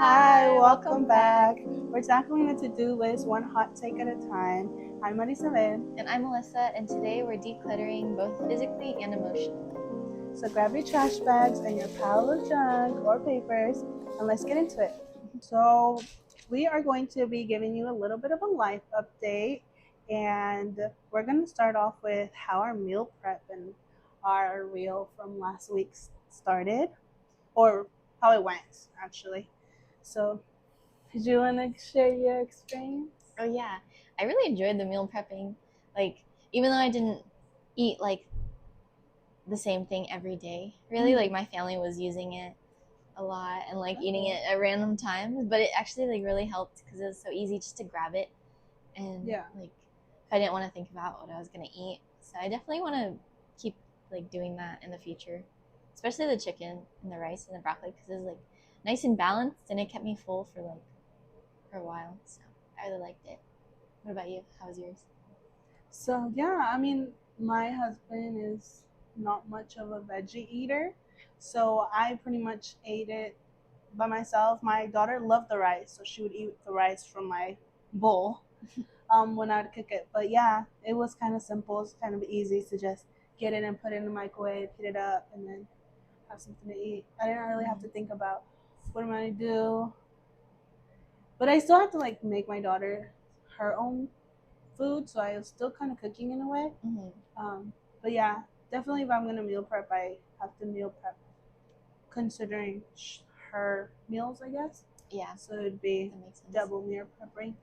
Hi, welcome back. We're tackling the to-do list one hot take at a time. I'm Marisabel. And I'm Melissa, and today we're decluttering both physically and emotionally. So grab your trash bags and your pile of junk or papers, and let's get into it. So we are going to be giving you a little bit of a life update, and we're going to start off with how our meal prep and our reel from last week started, or how it went, actually. So did you want to share your experience? Oh yeah, I really enjoyed the meal prepping. Like, even though I didn't eat like the same thing every day, really, like my family was using it a lot and like eating it at random times, but it actually like really helped because it was so easy just to grab it and like if I didn't want to think about what I was gonna eat. So I definitely want to keep like doing that in the future, especially the chicken and the rice and the broccoli because it's like nice and balanced and it kept me full for a while. So I really liked it. What about you? How was yours? So yeah, I mean, my husband is not much of a veggie eater, so I pretty much ate it by myself. My daughter loved the rice, so she would eat the rice from my bowl when I'd cook it. But yeah, it was kind of simple. It's kind of easy to just get it and put it in the microwave, heat it up, and then have something to eat. I didn't really have to think about what am I gonna do, but I still have to like make my daughter her own food, so I was still kind of cooking in a way. But yeah, definitely if I'm gonna meal prep, I have to meal prep considering her meals, I guess. Yeah. So it'd be double meal prepping.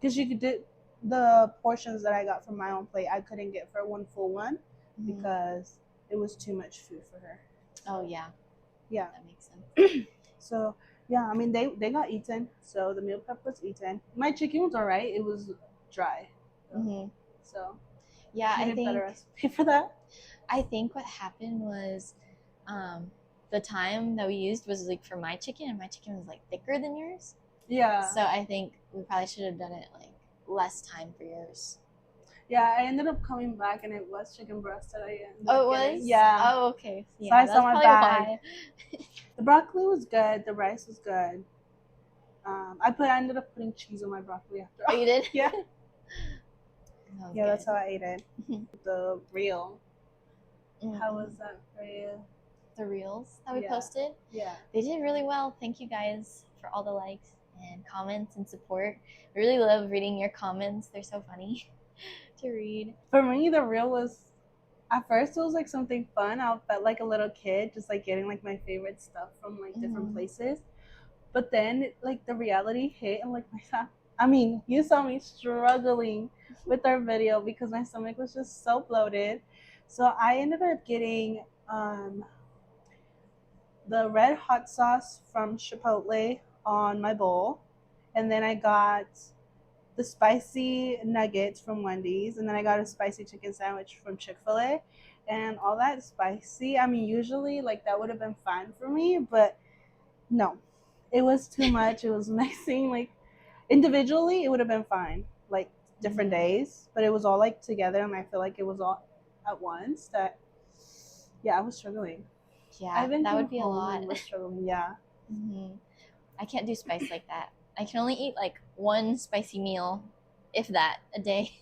Because you could do the portions that I got from my own plate, I couldn't get for one full one because it was too much food for her. Oh yeah. Yeah. That makes sense. So yeah, I mean they got eaten, so the meal prep was eaten. My chicken was alright. It was dry. So yeah, I think better recipe for that. I think what happened was the time that we used was like for my chicken, and my chicken was like thicker than yours. Yeah. So I think we probably should have done it like less time for yours. Yeah, I ended up coming back and it was chicken breast that I ended Oh, up it getting. was? Yeah. Oh, okay. So I saw my bag. Why. The broccoli was good. The rice was good. I ended up putting cheese on my broccoli after all. Oh, you did? Yeah. Yeah, that's how I ate it. The reel. How was that for you? The reels that we posted? Yeah. They did really well. Thank you guys for all the likes and comments and support. I really love reading your comments. They're so funny to read. For me, the reel was, at first it was like something fun. I felt like a little kid, just like getting like my favorite stuff from like different places. But then like the reality hit and like you saw me struggling with our video because my stomach was just so bloated. So I ended up getting the red hot sauce from Chipotle on my bowl, and then I got the spicy nuggets from Wendy's, and then I got a spicy chicken sandwich from Chick-fil-A. And all that spicy, I mean, usually like that would have been fine for me, but no, it was too much. It was mixing. Like individually it would have been fine, like different days, but it was all like together, and I feel like it was all at once that I was struggling. Yeah, that would be a lot. Was struggling. Yeah. I can't do spice like that. I can only eat like one spicy meal, if that, a day.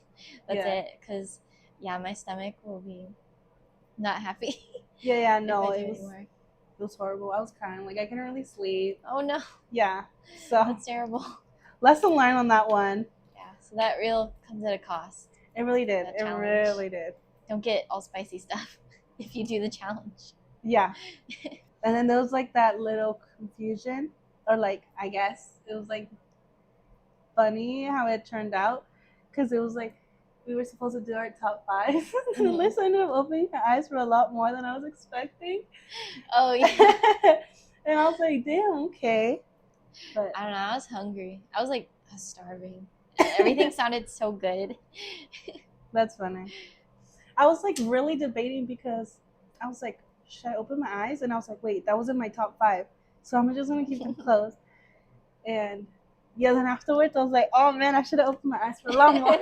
That's it. Because my stomach will be not happy. No, it was horrible. I was crying. Like I couldn't really sleep. Oh no. Yeah. So that's terrible. Lesson learned on that one. Yeah. So that reel comes at a cost. It really did. It really did. Don't get all spicy stuff if you do the challenge. Yeah. And then there was like that little confusion, or like I guess it was like funny how it turned out, because it was like we were supposed to do our top 5. And Alyssa ended up opening her eyes for a lot more than I was expecting. Oh yeah. And I was like, damn, okay. But I don't know, I was hungry. I was starving. Everything sounded so good. That's funny. I was like really debating because I was like, should I open my eyes? And I was like, wait, that was in my top 5, so I'm just gonna keep them closed. And then afterwards I was like, oh man, I should have opened my eyes for a lot more.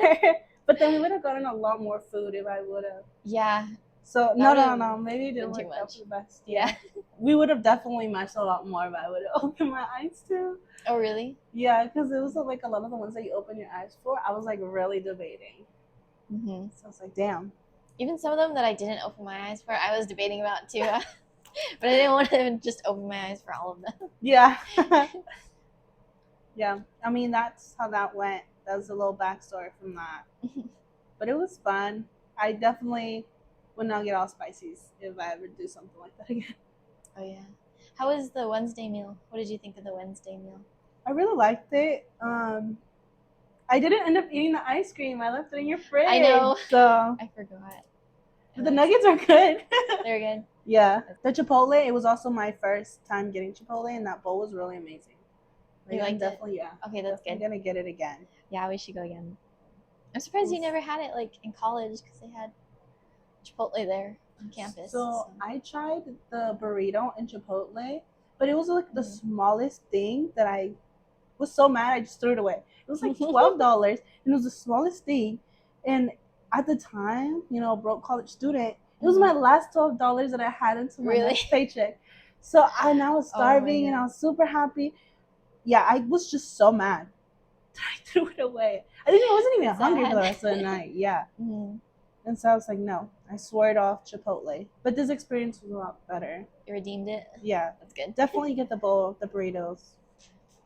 But then we would have gotten a lot more food if I would have. Yeah, So That no. Maybe it been didn't too work out much. for the best. Yeah. Yeah. We would have definitely matched a lot more if I would have opened my eyes too. Oh, really? Yeah, because it was like a lot of the ones that you open your eyes for. I was like really debating. Mm-hmm. So I was like, damn. Even some of them that I didn't open my eyes for, I was debating about too. But I didn't want to just open my eyes for all of them. Yeah. Yeah. I mean, that's how that went. That was a little backstory from that. But it was fun. I definitely would not get all spices if I ever do something like that again. Oh yeah. How was the Wednesday meal? What did you think of the Wednesday meal? I really liked it. I didn't end up eating the ice cream. I left it in your fridge. I know. So I forgot. but the nuggets are good. They're good. Yeah. The Chipotle, it was also my first time getting Chipotle, and that bowl was really amazing. You liked it? Yeah. Okay, that's I'm good. gonna get it again. Yeah, we should go again. I'm surprised you never had it like in college because they had Chipotle there on campus. So I tried the burrito in Chipotle, but it was like the smallest thing that I was so mad I just threw it away. It was like $12 and it was the smallest thing. And at the time, you know, a broke college student, it was my last $12 that I had until my next paycheck. So I was starving and I was super happy. Yeah, I was just so mad. I threw it away. I wasn't even hungry for the rest of the night. Yeah. And so I was like, no, I swore it off Chipotle. But this experience was a lot better. You redeemed it? Yeah. That's good. Definitely get the bowl of the burritos.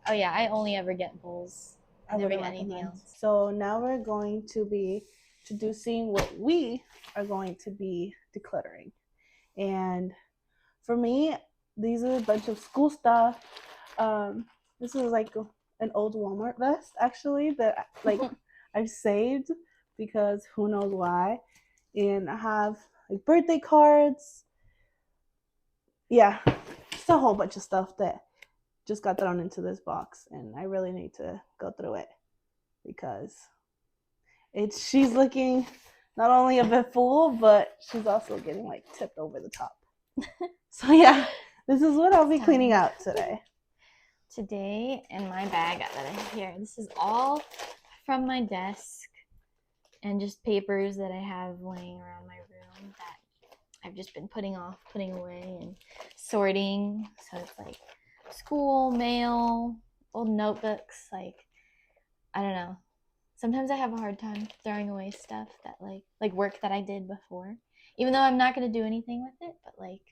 Oh yeah, I only ever get bowls. I never get anything else. So now we're going to be introducing what we are going to be decluttering. And for me, these are a bunch of school stuff. This is like an old Walmart vest actually that like I've saved because who knows why. And I have like birthday cards. Yeah, just a whole bunch of stuff that just got thrown into this box, and I really need to go through it because she's looking not only a bit full, but she's also getting like tipped over the top. So yeah, this is what I'll be cleaning out today. Today in my bag that I have here, this is all from my desk and just papers that I have laying around my room that I've just been putting away and sorting. So it's like school, mail, old notebooks, like I don't know. Sometimes I have a hard time throwing away stuff that like work that I did before. Even though I'm not going to do anything with it, but like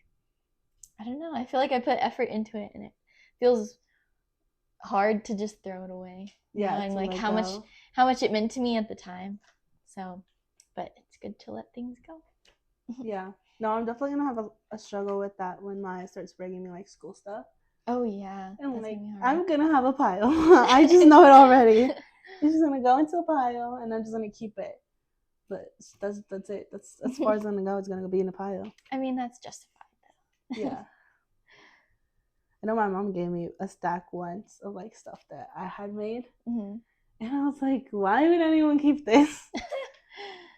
I don't know. I feel like I put effort into it and it feels hard to just throw it away. Yeah, knowing like how much it meant to me at the time. So, but it's good to let things go. Yeah. No, I'm definitely gonna have a struggle with that when Maya starts bringing me like school stuff. Oh yeah. And like I'm gonna have a pile. I just know it already. It's just gonna go into a pile and I'm just gonna keep it. But that's it. That's as far as it's gonna go. It's gonna be in a pile. I mean, that's justified though. Yeah. I know my mom gave me a stack once of like stuff that I had made, and I was like, why would anyone keep this?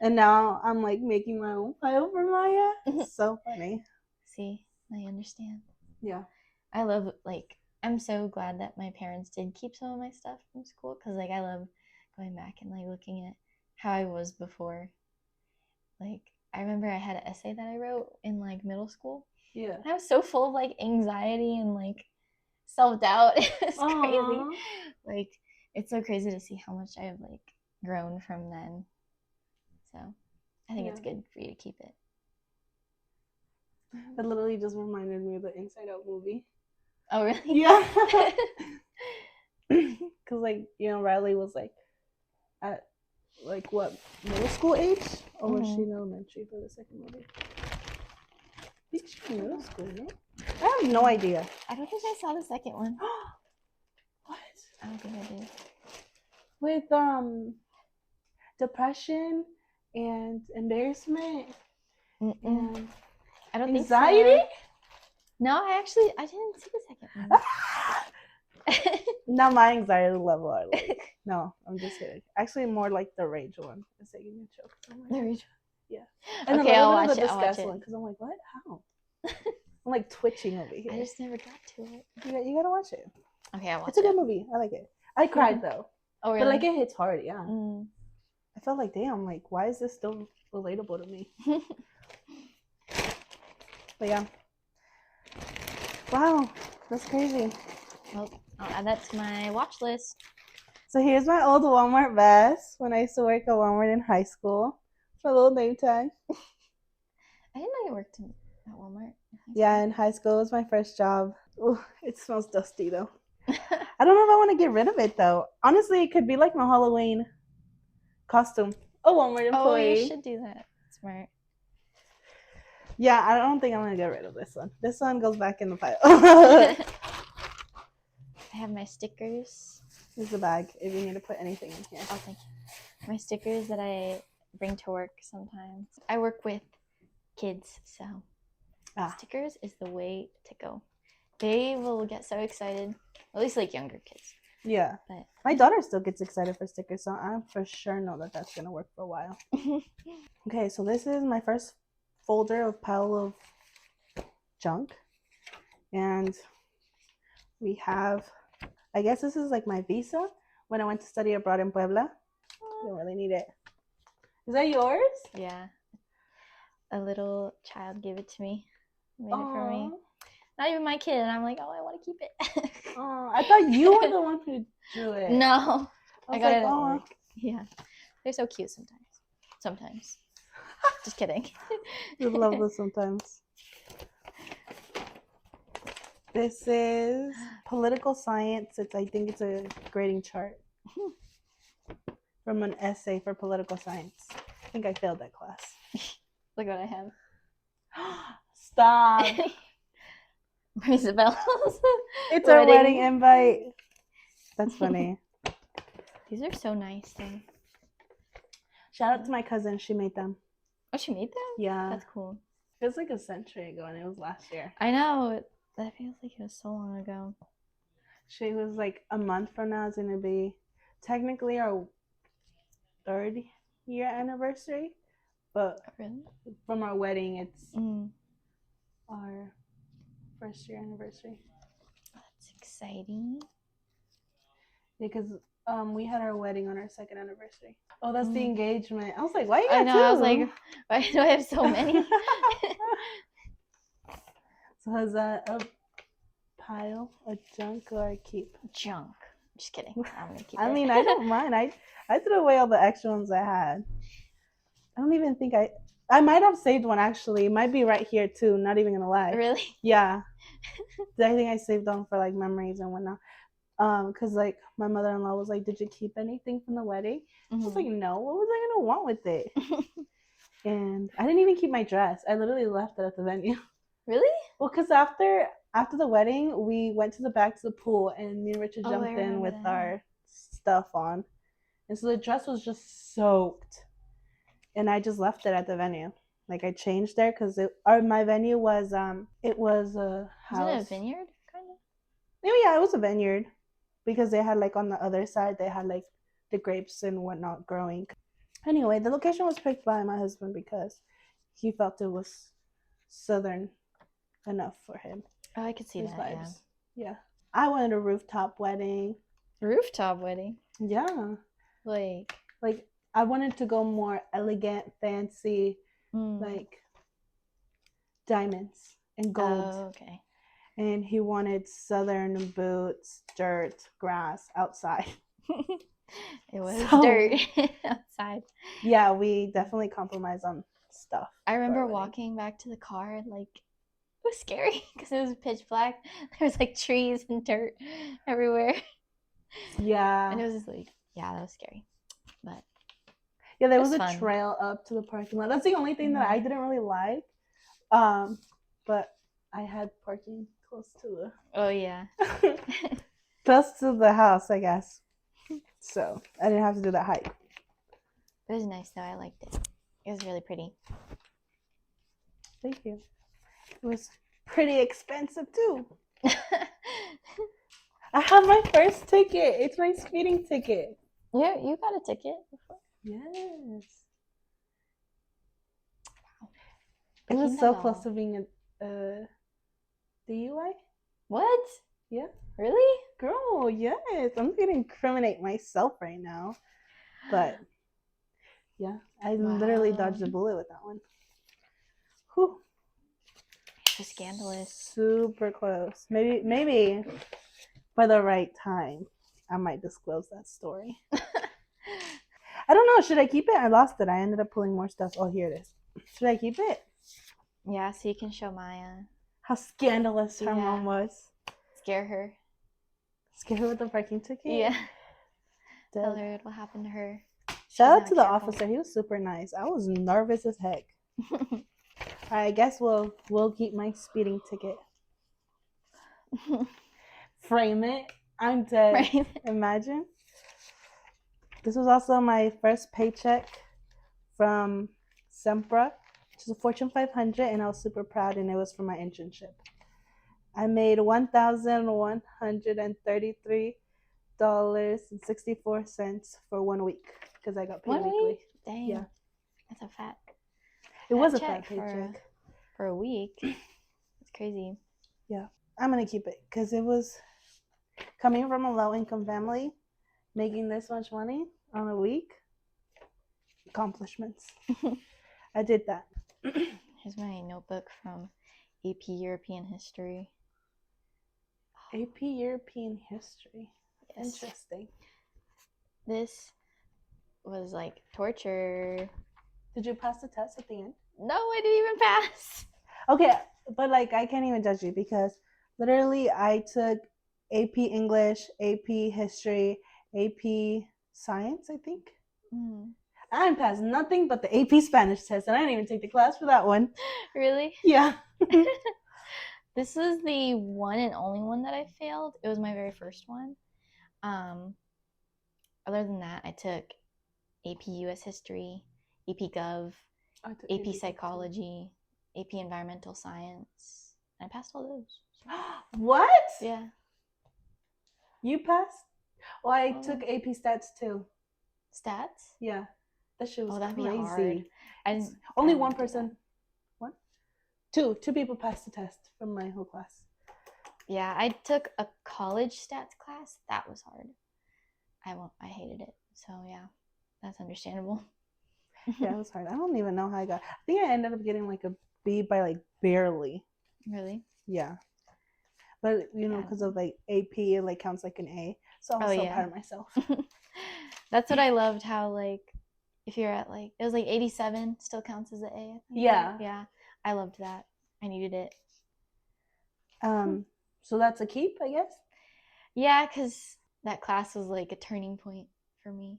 And now I'm like making my own pile for Maya. It's so funny. See, I understand. Yeah. I love I'm so glad that my parents did keep some of my stuff from school because like I love going back and like looking at how I was before. Like I remember I had an essay that I wrote in like middle school. Yeah. I was so full of like anxiety and like self-doubt. It's crazy. Like it's so crazy to see how much I have like grown from then. So I think it's good for you to keep it. It literally just reminded me of the Inside Out movie. Oh really? Yeah. Because like, you know, Riley was like at like what, middle school age? Or was she in elementary for the second movie? I think she's in middle school, no? I have no idea. I don't think I saw the second one. What? I don't think I did. With depression and embarrassment and I don't anxiety? think so. No, I didn't see the second one. Not my anxiety level. No, I'm just kidding. Actually, more like the rage one. It's taking me a choke. The rage. Yeah. And okay, I'll watch it. Because I'm like, what? How? I'm like twitching over here. I just never got to it. You gotta watch it. Okay, I'll watch it. It's a good movie. I like it. I cried though. Oh really? But like it hits hard. Yeah. I felt like, damn. Like, why is this still relatable to me? But yeah. Wow, that's crazy. Well, I'll add that to my watch list. So here's my old Walmart vest when I used to work at Walmart in high school. My little name tag. I didn't know you worked at Walmart. Yeah, in high school it was my first job. Ooh, it smells dusty though. I don't know if I want to get rid of it though. Honestly, it could be like my Halloween costume. A Walmart employee. Oh, you should do that. Smart. Yeah, I don't think I'm gonna get rid of this one. This one goes back in the pile. I have my stickers. Here's the bag if you need to put anything in here. Oh, thank you. My stickers that I bring to work sometimes. I work with kids, so stickers is the way to go. They will get so excited. At least like younger kids. Yeah. But my daughter still gets excited for stickers, so I for sure know that that's gonna work for a while. Okay, so this is my first folder of pile of junk, and we have, I guess this is like my visa when I went to study abroad in Puebla. I don't really need it. Is that yours? Yeah. A little child gave it to me. Made it for me. Not even my kid, and I'm like, oh, I want to keep it. I thought you were the one who drew it. No, I got it at work. Yeah, they're so cute sometimes. Sometimes, just kidding. You love this sometimes. This is political science. I think it's a grading chart from an essay for political science. I think I failed that class. Look what I have. Stop. Isabel's. It's our wedding invite. That's funny. These are so nice though. Shout out to my cousin. She made them. Oh, she made them? Yeah. That's cool. It was like a century ago and it was last year. I know. That feels like it was so long ago. She was like a month from now is going to be technically our 3rd year anniversary. But really? From our wedding, it's our 1st year anniversary. That's exciting. Because we had our wedding on our 2nd anniversary. Oh, that's the engagement. I was like, why you got two? I was like, why do I have so many? So is that a pile, a junk, or a keep? Junk. Just kidding. I'm gonna keep it. I mean, I don't mind. I threw away all the extra ones I had. I don't even think I might have saved one actually. It might be right here too. Not even gonna lie. Really? Yeah. I think I saved them for like memories and whatnot. Cause like my mother-in-law was like, "Did you keep anything from the wedding?" I was like, "No. What was I gonna want with it?" And I didn't even keep my dress. I literally left it at the venue. Really? Well, cause after the wedding, we went to the back to the pool, and me and Richard jumped in with our stuff on, and so the dress was just soaked. And I just left it at the venue. Like I changed there because my venue was it was a house. Was it a vineyard kind of? Oh yeah, it was a vineyard because they had like on the other side they had like the grapes and whatnot growing. Anyway, the location was picked by my husband because he felt it was southern enough for him. Oh, I could see that. Vibes. Yeah. I wanted a rooftop wedding. Rooftop wedding? Yeah. Like I wanted to go more elegant, fancy, like diamonds and gold. Oh, okay. And he wanted southern boots, dirt, grass outside. It was dirt outside. Yeah, we definitely compromised on stuff. I remember walking back to the car and like it was scary because it was pitch black. There was like trees and dirt everywhere. Yeah. And it was just like, yeah, that was scary. But yeah, there was a trail up to the parking lot. That's the only thing that I didn't really like. But I had parking close to the. Oh yeah. Close to the house, I guess. So I didn't have to do that hike. It was nice though. I liked it. It was really pretty. Thank you. It was pretty expensive too. I have my first ticket. It's my speeding ticket. Yeah, you got a ticket before? Yes. It was so close to being a DUI. What? Yeah. Really? Girl, yes. I'm going to incriminate myself right now. But yeah, I literally dodged a bullet with that one. Whew. Just scandalous. Super close. Maybe for the right time, I might disclose that story. I don't know. Should I keep it? I lost it. I ended up pulling more stuff. Oh, here it is. Should I keep it? Yeah, so you can show Maya. How scandalous her Yeah. mom was. Scare her. Scare her with the parking ticket? Yeah. Dead. Tell her what happened to her. Shout out to the officer. He was super nice. I was nervous as heck. I guess we'll keep my speeding ticket. Frame it. I'm dead. Frame it. Imagine. This was also my first paycheck from Sempra, which is a Fortune 500, and I was super proud, and it was for my internship. I made $1,133.64 for 1 week because I got paid 1 weekly. week? Dang. Yeah. That's a fat. It was a fat paycheck for a week. That's crazy. Yeah, I'm gonna keep it because it was coming from a low-income family, making this much money on a week. Accomplishments. I did that. Here's my notebook from AP European History. AP European History. Yes. Interesting. This was like torture. Did you pass the test at the end? No, I didn't even pass. Okay, but like I can't even judge you because literally I took AP English, AP History, AP Science, I think. I didn't pass nothing but the AP Spanish test, and I didn't even take the class for that one. Really? Yeah. This was the one and only one that I failed. It was my very first one. Other than that, I took AP US History, AP Gov, AP Psychology, AP Environmental Science. And I passed all those. So. What? Yeah. You passed? Well, I took AP Stats too. Stats? Yeah. That shit was that'd crazy. Be hard. Only one person. What? Two people passed the test from my whole class. Yeah, I took a college stats class. That was hard. I hated it. So yeah, that's understandable. Yeah, it was hard. I don't even know how I got. I think I ended up getting like a B by like barely. Really? Yeah. But you know, because of like AP, it like counts like an A. So I'm so proud of myself. That's what I loved. How like if you're at like it was like 87 still counts as an A. I think. Yeah. Yeah. I loved that. I needed it. So that's a keep, I guess. Yeah, because that class was like a turning point for me.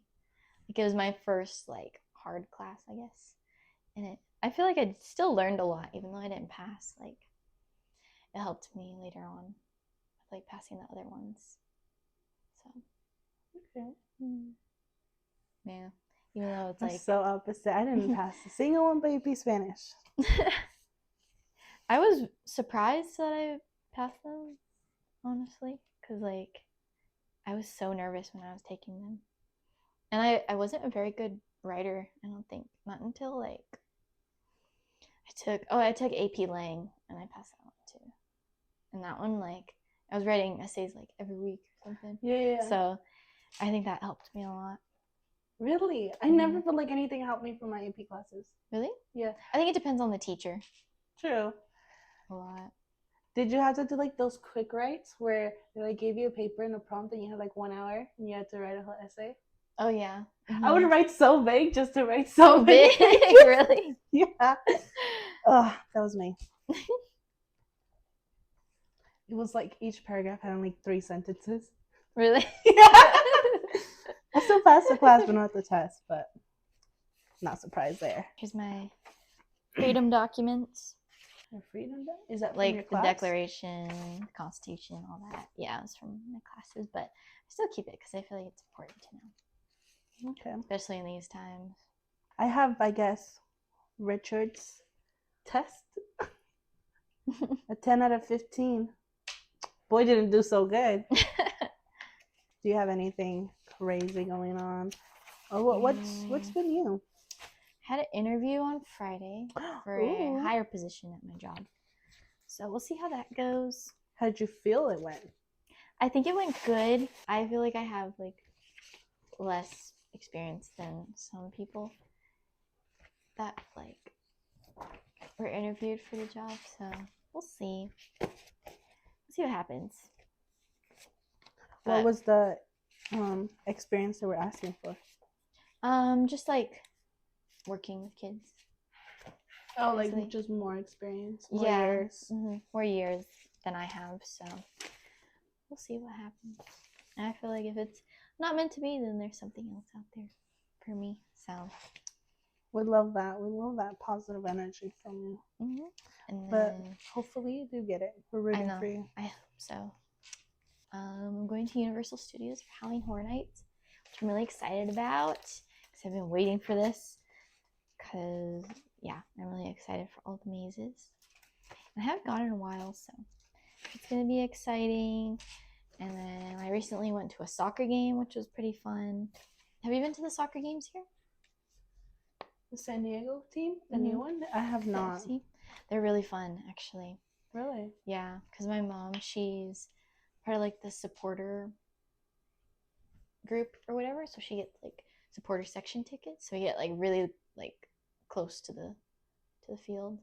Like it was my first like hard class, I guess. And I feel like I still learned a lot, even though I didn't pass. Like it helped me later on with like passing the other ones. So okay. Yeah. Even though it's I'm like so opposite. I didn't pass a single one by AP Spanish. I was surprised that I passed them, honestly, because like I was so nervous when I was taking them. And I wasn't a very good writer, I don't think. Not until like I took AP Lang and I passed that one too. And that one like I was writing essays like every week or something. Yeah. So I think that helped me a lot. Really? I never felt like anything helped me for my AP classes. Really? Yeah. I think it depends on the teacher. True. A lot. Did you have to do like those quick writes where they like gave you a paper and a prompt and you had like 1 hour and you had to write a whole essay? Oh yeah. I would write so vague just to write so big. Really? Yeah. Oh, that was me. It was like each paragraph had like 3 sentences. Really? Yeah. I still passed the class but not the test, but not surprised there. Here's my freedom documents. Your freedom doc? Is that from like your the class? Declaration, the Constitution, all that? Yeah, it's from my classes, but I still keep it because I feel like it's important to know. Okay. Especially in these times. I have, I guess, Richard's test. A 10 out of 15. Boy, didn't do so good. Do you have anything crazy going on? Or what's been you? Had an interview on Friday for a higher position at my job. So we'll see how that goes. How did you feel it went? I think it went good. I feel like I have like less experience than some people that like were interviewed for the job. So we'll see. We'll see what happens. What was the experience they were asking for? Just like working with kids. Oh, basically. Like just more experience. More years. More years than I have, so we'll see what happens. And I feel like if it's not meant to be, then there's something else out there for me. So we love that. We love that positive energy from you. And but hopefully you do get it. We're rooting for you. I hope so. I'm going to Universal Studios for Halloween Horror Nights, which I'm really excited about because I've been waiting for this. Because yeah, I'm really excited for all the mazes. I haven't gone in a while, so it's gonna be exciting. And then I recently went to a soccer game, which was pretty fun. Have you been to the soccer games here? The San Diego team, the new one? I have not. See? They're really fun, actually. Really? Yeah, because my mom, she's part of like the supporter group or whatever, so she gets like supporter section tickets. So we get like really like close to the field.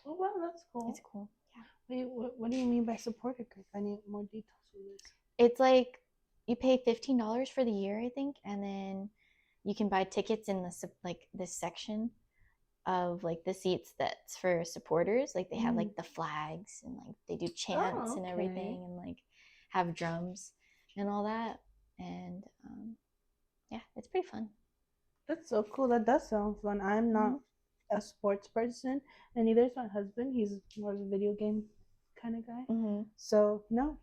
Oh wow, that's cool. It's cool. Yeah. Wait, what do you mean by supporter group? I need more details on this. It's like you pay $15 for the year, I think, and then you can buy tickets in this section of like the seats that's for supporters. Like they have like the flags and like they do chants and everything and like have drums and all that. And yeah, it's pretty fun. That's so cool. That does sound fun. I'm not a sports person, and neither is my husband. He's more of a video game kind of guy. So no.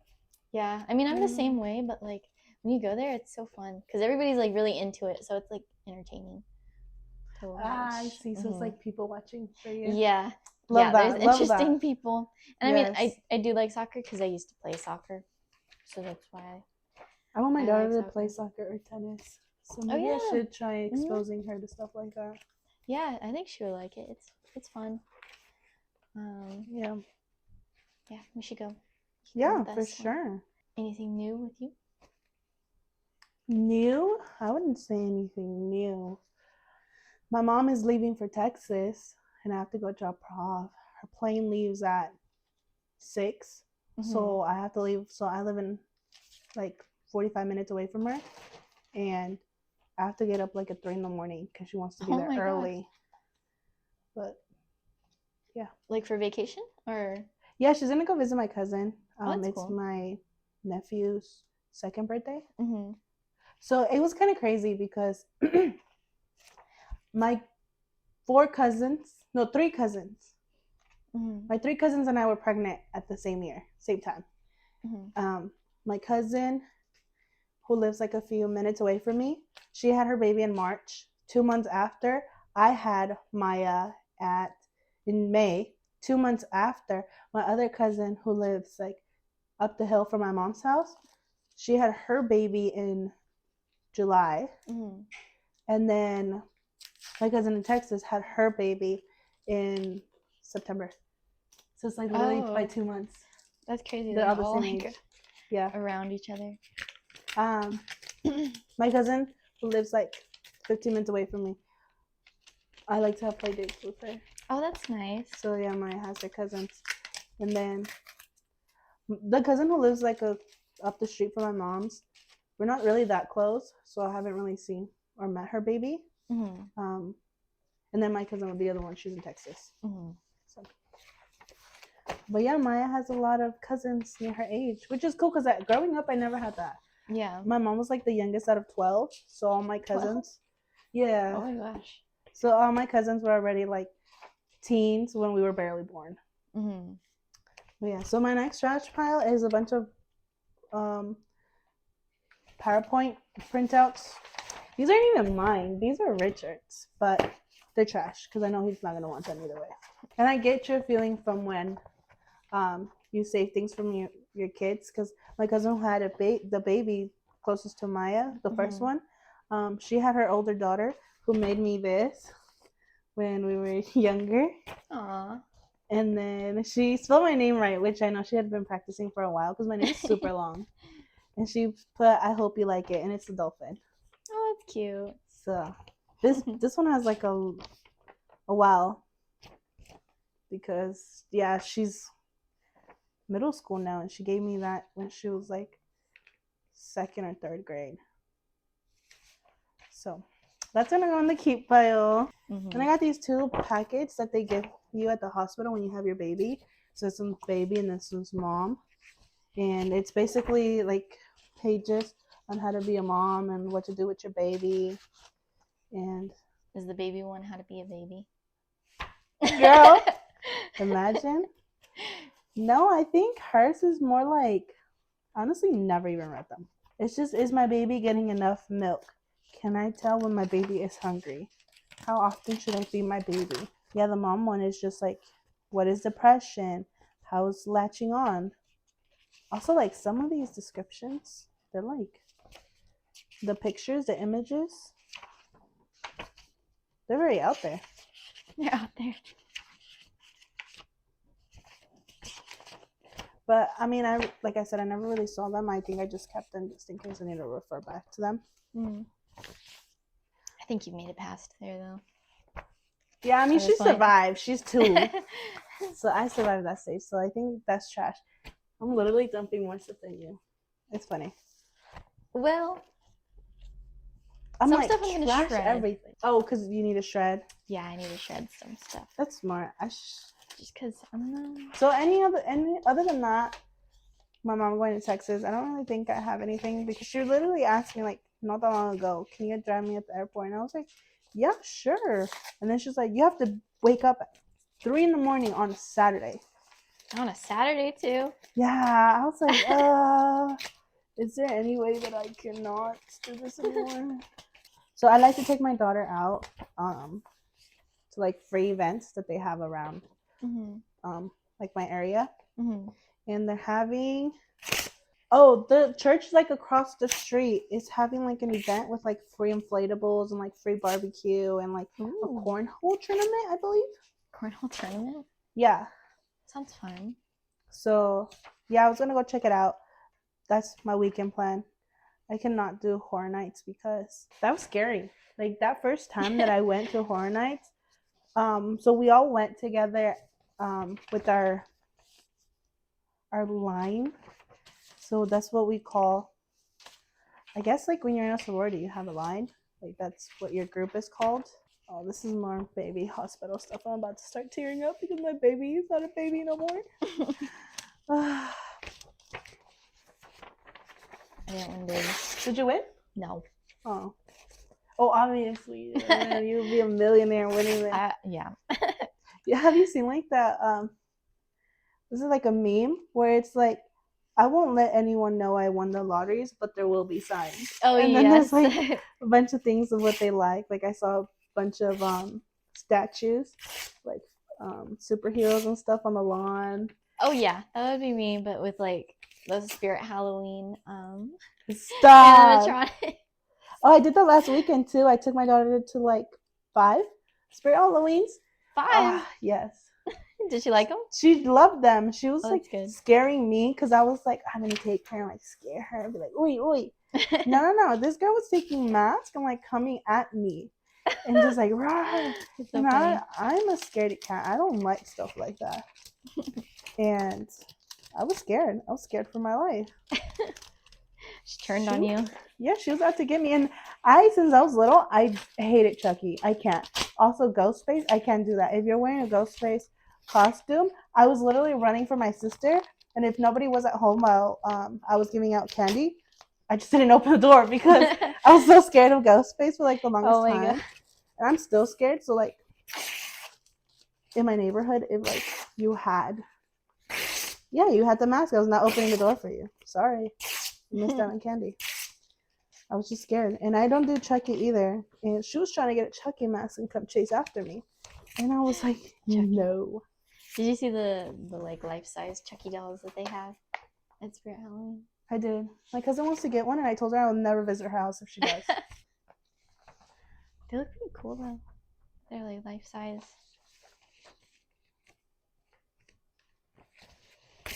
Yeah, I mean I'm the same way, but like when you go there, it's so fun because everybody's like really into it, so it's like entertaining to watch. I see. So it's like people watching for you. Yeah, there's interesting people, and yes. I mean I do like soccer because I used to play soccer, so that's why. I want my daughter to play soccer or tennis, so maybe I should try exposing her to stuff like that. Yeah, I think she would like it. It's fun. Yeah, we should go. Yeah, for sure. Anything new with you? New? I wouldn't say anything new. My mom is leaving for Texas, and I have to go drop her off. Her plane leaves at 6, so I have to leave. So I live in like 45 minutes away from her, and I have to get up like at 3 a.m. because she wants to be there early. But yeah, like for vacation or? Yeah, she's gonna go visit my cousin. It's cool. my nephew's second birthday. So it was kind of crazy because my 3 cousins. My 3 cousins and I were pregnant at the same time. My cousin, who lives like a few minutes away from me, she had her baby in March. 2 months after, I had Maya in May. 2 months after, my other cousin, who lives like up the hill from my mom's house, she had her baby in July. And then my cousin in Texas had her baby in September. So it's like literally by 2 months. That's crazy. They're all the same age. Yeah. Around each other. My cousin, who lives like 15 minutes away from me, I like to have play dates with her. Oh, that's nice. So yeah, Maya has her cousins. And then the cousin who lives like up the street from my mom's, we're not really that close, so I haven't really seen or met her baby. And then my cousin with the other one, she's in Texas. So. But yeah, Maya has a lot of cousins near her age, which is cool because growing up, I never had that. Yeah. My mom was like the youngest out of 12, so all my cousins. 12? Yeah. Oh my gosh. So all my cousins were already like teens when we were barely born. But yeah, so my next trash pile is a bunch of PowerPoint printouts. These aren't even mine. These are Richard's, but they're trash because I know he's not going to want them either way. And I get your feeling from when you save things from your kids, because my cousin who had the baby closest to Maya, the first one, she had her older daughter who made me this when we were younger. Aww. And then she spelled my name right, which I know she had been practicing for a while because my name is super long. And she put, "I hope you like it," and it's a dolphin. Oh, that's cute. So this one has like a while, because yeah, she's middle school now, and she gave me that when she was like 2nd or 3rd grade. So that's gonna go in the keep pile. And I got these 2 packets that they give you at the hospital when you have your baby. So this one's baby and this one's mom. And it's basically like pages on how to be a mom and what to do with your baby. And is the baby one how to be a baby? Girl, imagine. No, I think hers is more like, honestly, never even read them. It's just, is my baby getting enough milk? Can I tell when my baby is hungry? How often should I feed my baby? Yeah, the mom one is just like, what is depression? How's latching on? Also, like, some of these descriptions, they're like, the pictures, the images, they're very out there. They're out there. But I mean, like I said, I never really saw them. I think I just kept them just in case I need to refer back to them. I think you made it past there, though. Yeah, I mean, she survived. She's 2. So I survived that stage. So I think that's trash. I'm literally dumping more stuff than you. It's funny. Well, I'm some like, stuff I'm gonna shred. Everything. Oh, because you need to shred? Yeah, I need to shred some stuff. That's smart. Just because I'm not... So other than that, my mom going to Texas, I don't really think I have anything, because she literally asked me like not that long ago, can you drive me at the airport? And I was like, yeah, sure. And then she's like, you have to wake up at 3 a.m. on a Saturday. On a Saturday too? Yeah, I was like, is there any way that I cannot do this anymore? So I like to take my daughter out to like free events that they have around like my area. And they're having, the church like across the street is having like an event with like free inflatables and like free barbecue and like a cornhole tournament, I believe. Cornhole tournament? Yeah. Sounds fun. So yeah, I was gonna go check it out. That's my weekend plan. I cannot do horror nights because that was scary. Like that first time that I went to horror nights, so we all went together with our line. So that's what we call, I guess, like when you're in a sorority, you have a line. Like that's what your group is called. Oh, this is more baby hospital stuff. I'm about to start tearing up because my baby is not a baby no more. I didn't win baby. Did you win? No. Oh, obviously. You'll be a millionaire winning it. Yeah. Yeah. Have you seen like that? This is like a meme where it's like, I won't let anyone know I won the lotteries, but there will be signs. Oh, and then there's like a bunch of things of what they like. Like I saw a bunch of statues, like superheroes and stuff on the lawn. Oh yeah, that would be me, but with like the Spirit Halloween Stop. animatronics. Oh, I did that last weekend too. I took my daughter to like 5 Spirit Halloweens. 5? Yes. Did she like them? She loved them. She was like good. scaring me because I was like, I'm gonna take her and like scare her and be like, oi. No. This girl was taking masks and like coming at me and just like, rah. So I'm a scaredy cat. I don't like stuff like that. And I was scared. I was scared for my life. She turned on you. Yeah, she was out to get me. And since I was little, I hated Chucky. I can't. Also, Ghostface, I can't do that. If you're wearing a Ghostface costume, I was literally running for my sister, and if nobody was at home while I was giving out candy, I just didn't open the door because I was so scared of Ghostface for like the longest time. God. And I'm still scared. So like in my neighborhood, if like you had the mask, I was not opening the door for you. Sorry, you missed out on candy. I was just scared. And I don't do Chucky either. And she was trying to get a Chucky mask and come chase after me, and I was like, no. Did you see the like life-size Chucky dolls that they have at Spirit Halloween? I did. My cousin wants to get one, and I told her I will never visit her house if she does. They look pretty cool though. They're like life-size.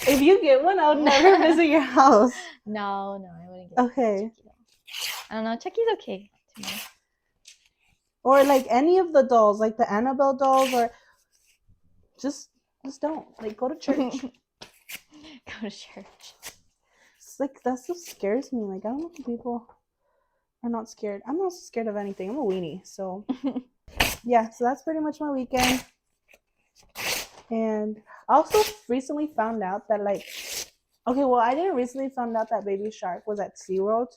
If you get one, I would never visit your house. No, I wouldn't get okay. I don't know. Chucky's okay to me. Or like any of the dolls, like the Annabelle dolls, or just don't. Like, go to church. Go go to church. It's like that stuff scares me. Like I don't know if people are not scared. I'm not scared of anything. I'm a weenie. So yeah, so that's pretty much my weekend. And I also recently found out that like okay, well I didn't recently found out that Baby Shark was at SeaWorld.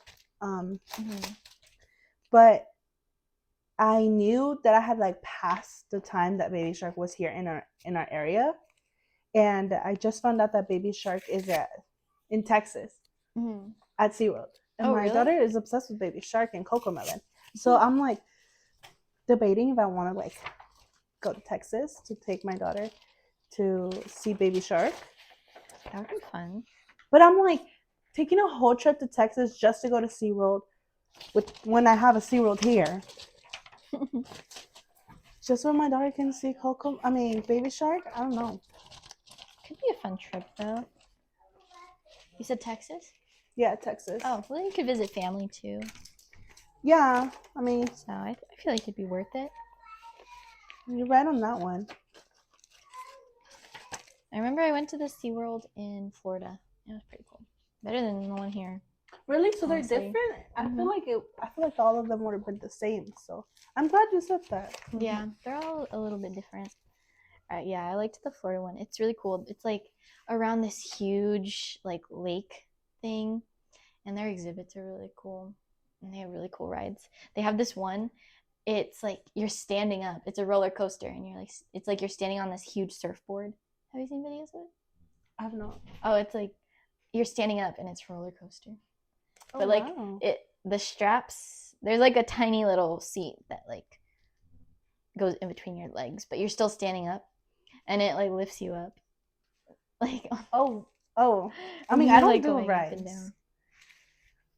But I knew that I had like passed the time that Baby Shark was here in our area. And I just found out that Baby Shark is in Texas at SeaWorld. And my daughter is obsessed with Baby Shark and Cocomelon. So I'm like debating if I want to like go to Texas to take my daughter to see Baby Shark. That would be fun. But I'm like taking a whole trip to Texas just to go to SeaWorld when I have a SeaWorld here. Just so my daughter can see Baby Shark. I don't know. Could be a fun trip though. You said Texas? Yeah, Texas. Oh, well, you could visit family too. Yeah, I mean, so I feel like it'd be worth it. You're right on that one. I remember I went to the SeaWorld in Florida. It was pretty cool. Better than the one here. Really? So honestly. They're different? I feel like all of them would have been the same. So I'm glad you said that. Yeah, they're all a little bit different. Yeah, I liked the Florida one. It's really cool. It's like around this huge like lake thing, and their exhibits are really cool, and they have really cool rides. They have this one. It's like you're standing up. It's a roller coaster, and it's like you're standing on this huge surfboard. Have you seen videos of it? I have not. Oh, it's like you're standing up, and it's a roller coaster. But like the straps, there's like a tiny little seat that like goes in between your legs, but you're still standing up, and it like lifts you up. Like oh, I mean I don't like do rides.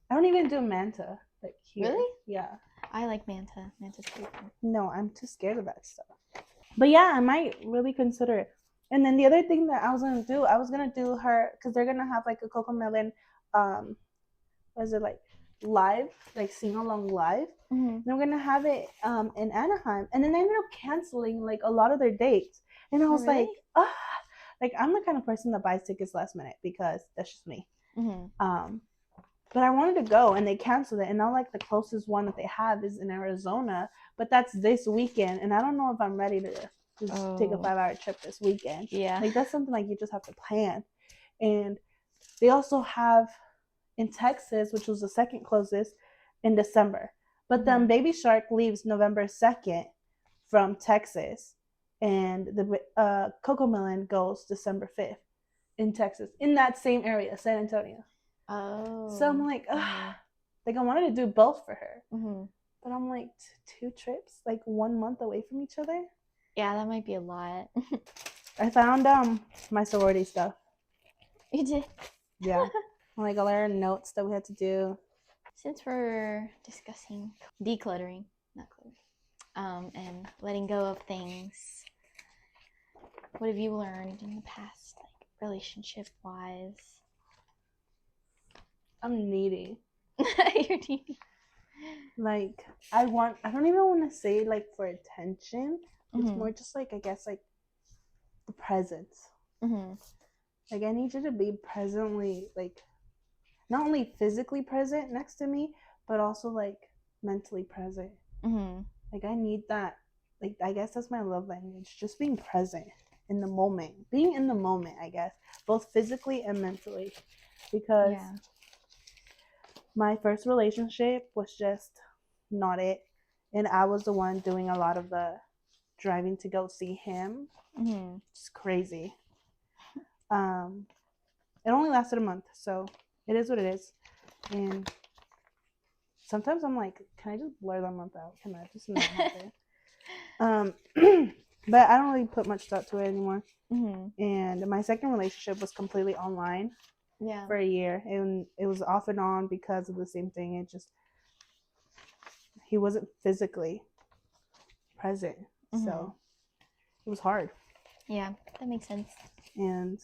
I don't even do Manta. Like here. Really? Yeah. I like Manta. Manta's pretty cool. No, I'm too scared of that stuff. But yeah, I might really consider it. And then the other thing that I was gonna do her because they're gonna have like a Cocomelon, was it like live, like sing along live. And we're gonna have it in Anaheim, and then they ended up canceling like a lot of their dates, and I was like, like I'm the kind of person that buys tickets last minute because that's just me. But I wanted to go, and they canceled it, and now like the closest one that they have is in Arizona, but that's this weekend, and I don't know if I'm ready to just take a 5-hour trip this weekend. Yeah, like that's something like you just have to plan. And they also have in Texas, which was the second closest, in December. But then Baby Shark leaves November 2nd from Texas, and the Cocomelon goes December 5th in Texas, in that same area, San Antonio. Oh. So I'm like, like I wanted to do both for her. But I'm like, 2 trips, like 1 month away from each other? Yeah, that might be a lot. I found my sorority stuff. You did? Yeah. Like all our notes that we had to do. Since we're discussing decluttering, not cluttering, and letting go of things, what have you learned in the past, like relationship-wise? I'm needy. You're needy. Like I don't even want to say like for attention. It's more just like I guess like the presence. Like I need you to be presently, like not only physically present next to me, but also like mentally present. Like I need that. Like I guess that's my love language. Just being present in the moment. Being in the moment, I guess, both physically and mentally. Because my first relationship was just not it. And I was the one doing a lot of the driving to go see him. It's crazy. It only lasted a month, so it is what it is. And sometimes I'm like, can I just blur that month out? Can I just not happen? But I don't really put much thought to it anymore. And my second relationship was completely online for a year, and it was off and on because of the same thing. It just, he wasn't physically present, so it was hard. Yeah, that makes sense. And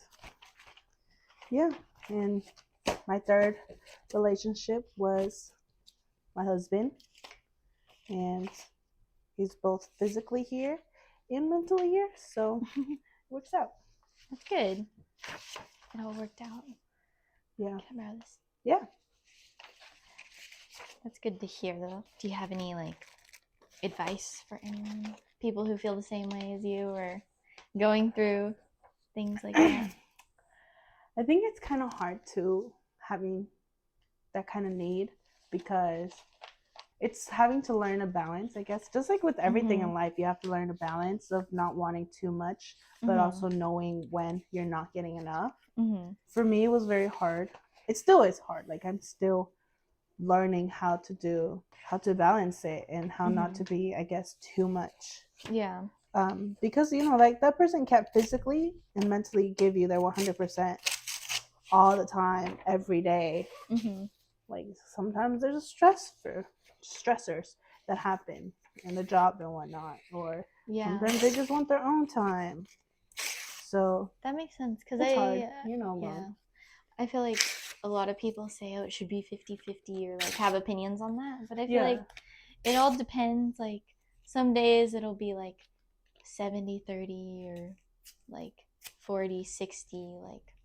yeah, and my third relationship was my husband, and he's both physically here and mentally here, so it works out. That's good. it all worked out. Yeah. Can I borrow this? Yeah. That's good to hear, though. Do you have any like advice for anyone, people who feel the same way as you or going through things like that? I think it's kind of hard to having that kind of need, because it's having to learn a balance, I guess. Just like with everything in life, you have to learn a balance of not wanting too much, but also knowing when you're not getting enough. For me, it was very hard. It still is hard. Like, I'm still learning how to balance it and how not to be, I guess, too much. Yeah. Because, you know, like, that person can't physically and mentally give you their 100% all the time, every day. Like, sometimes there's stressors that happen in the job and whatnot, or sometimes they just want their own time. So that makes sense, because it's hard, you know. Yeah, I feel like a lot of people say, oh, it should be 50-50, or like have opinions on that, but I feel like it all depends. Like, some days it'll be like 70-30, or like 40-60. Like,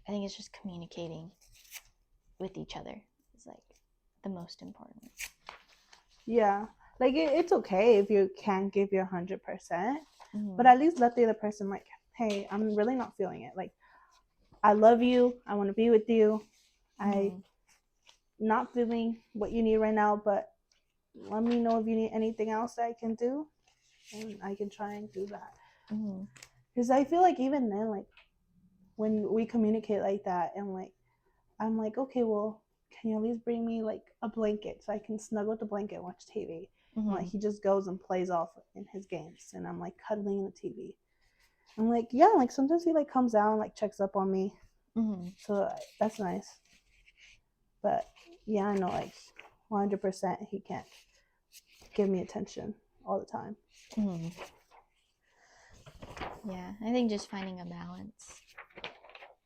I think it's just communicating with each other is like the most important. Yeah, like, it's okay if you can't give your 100%, but at least let the other person, like, hey, I'm really not feeling it. Like, I love you, I want to be with you, I'm not feeling what you need right now, but let me know if you need anything else that I can do, and I can try and do that. Because I feel like even then, like, when we communicate like that, and like, I'm like, okay, well, can you at least bring me like a blanket so I can snuggle with the blanket and watch TV? And like, he just goes and plays off in his games, and I'm like cuddling in the TV. I'm like, yeah, like, sometimes he like comes out and like checks up on me, so that's nice. But yeah, I know, like, 100% he can't give me attention all the time. Yeah, I think just finding a balance.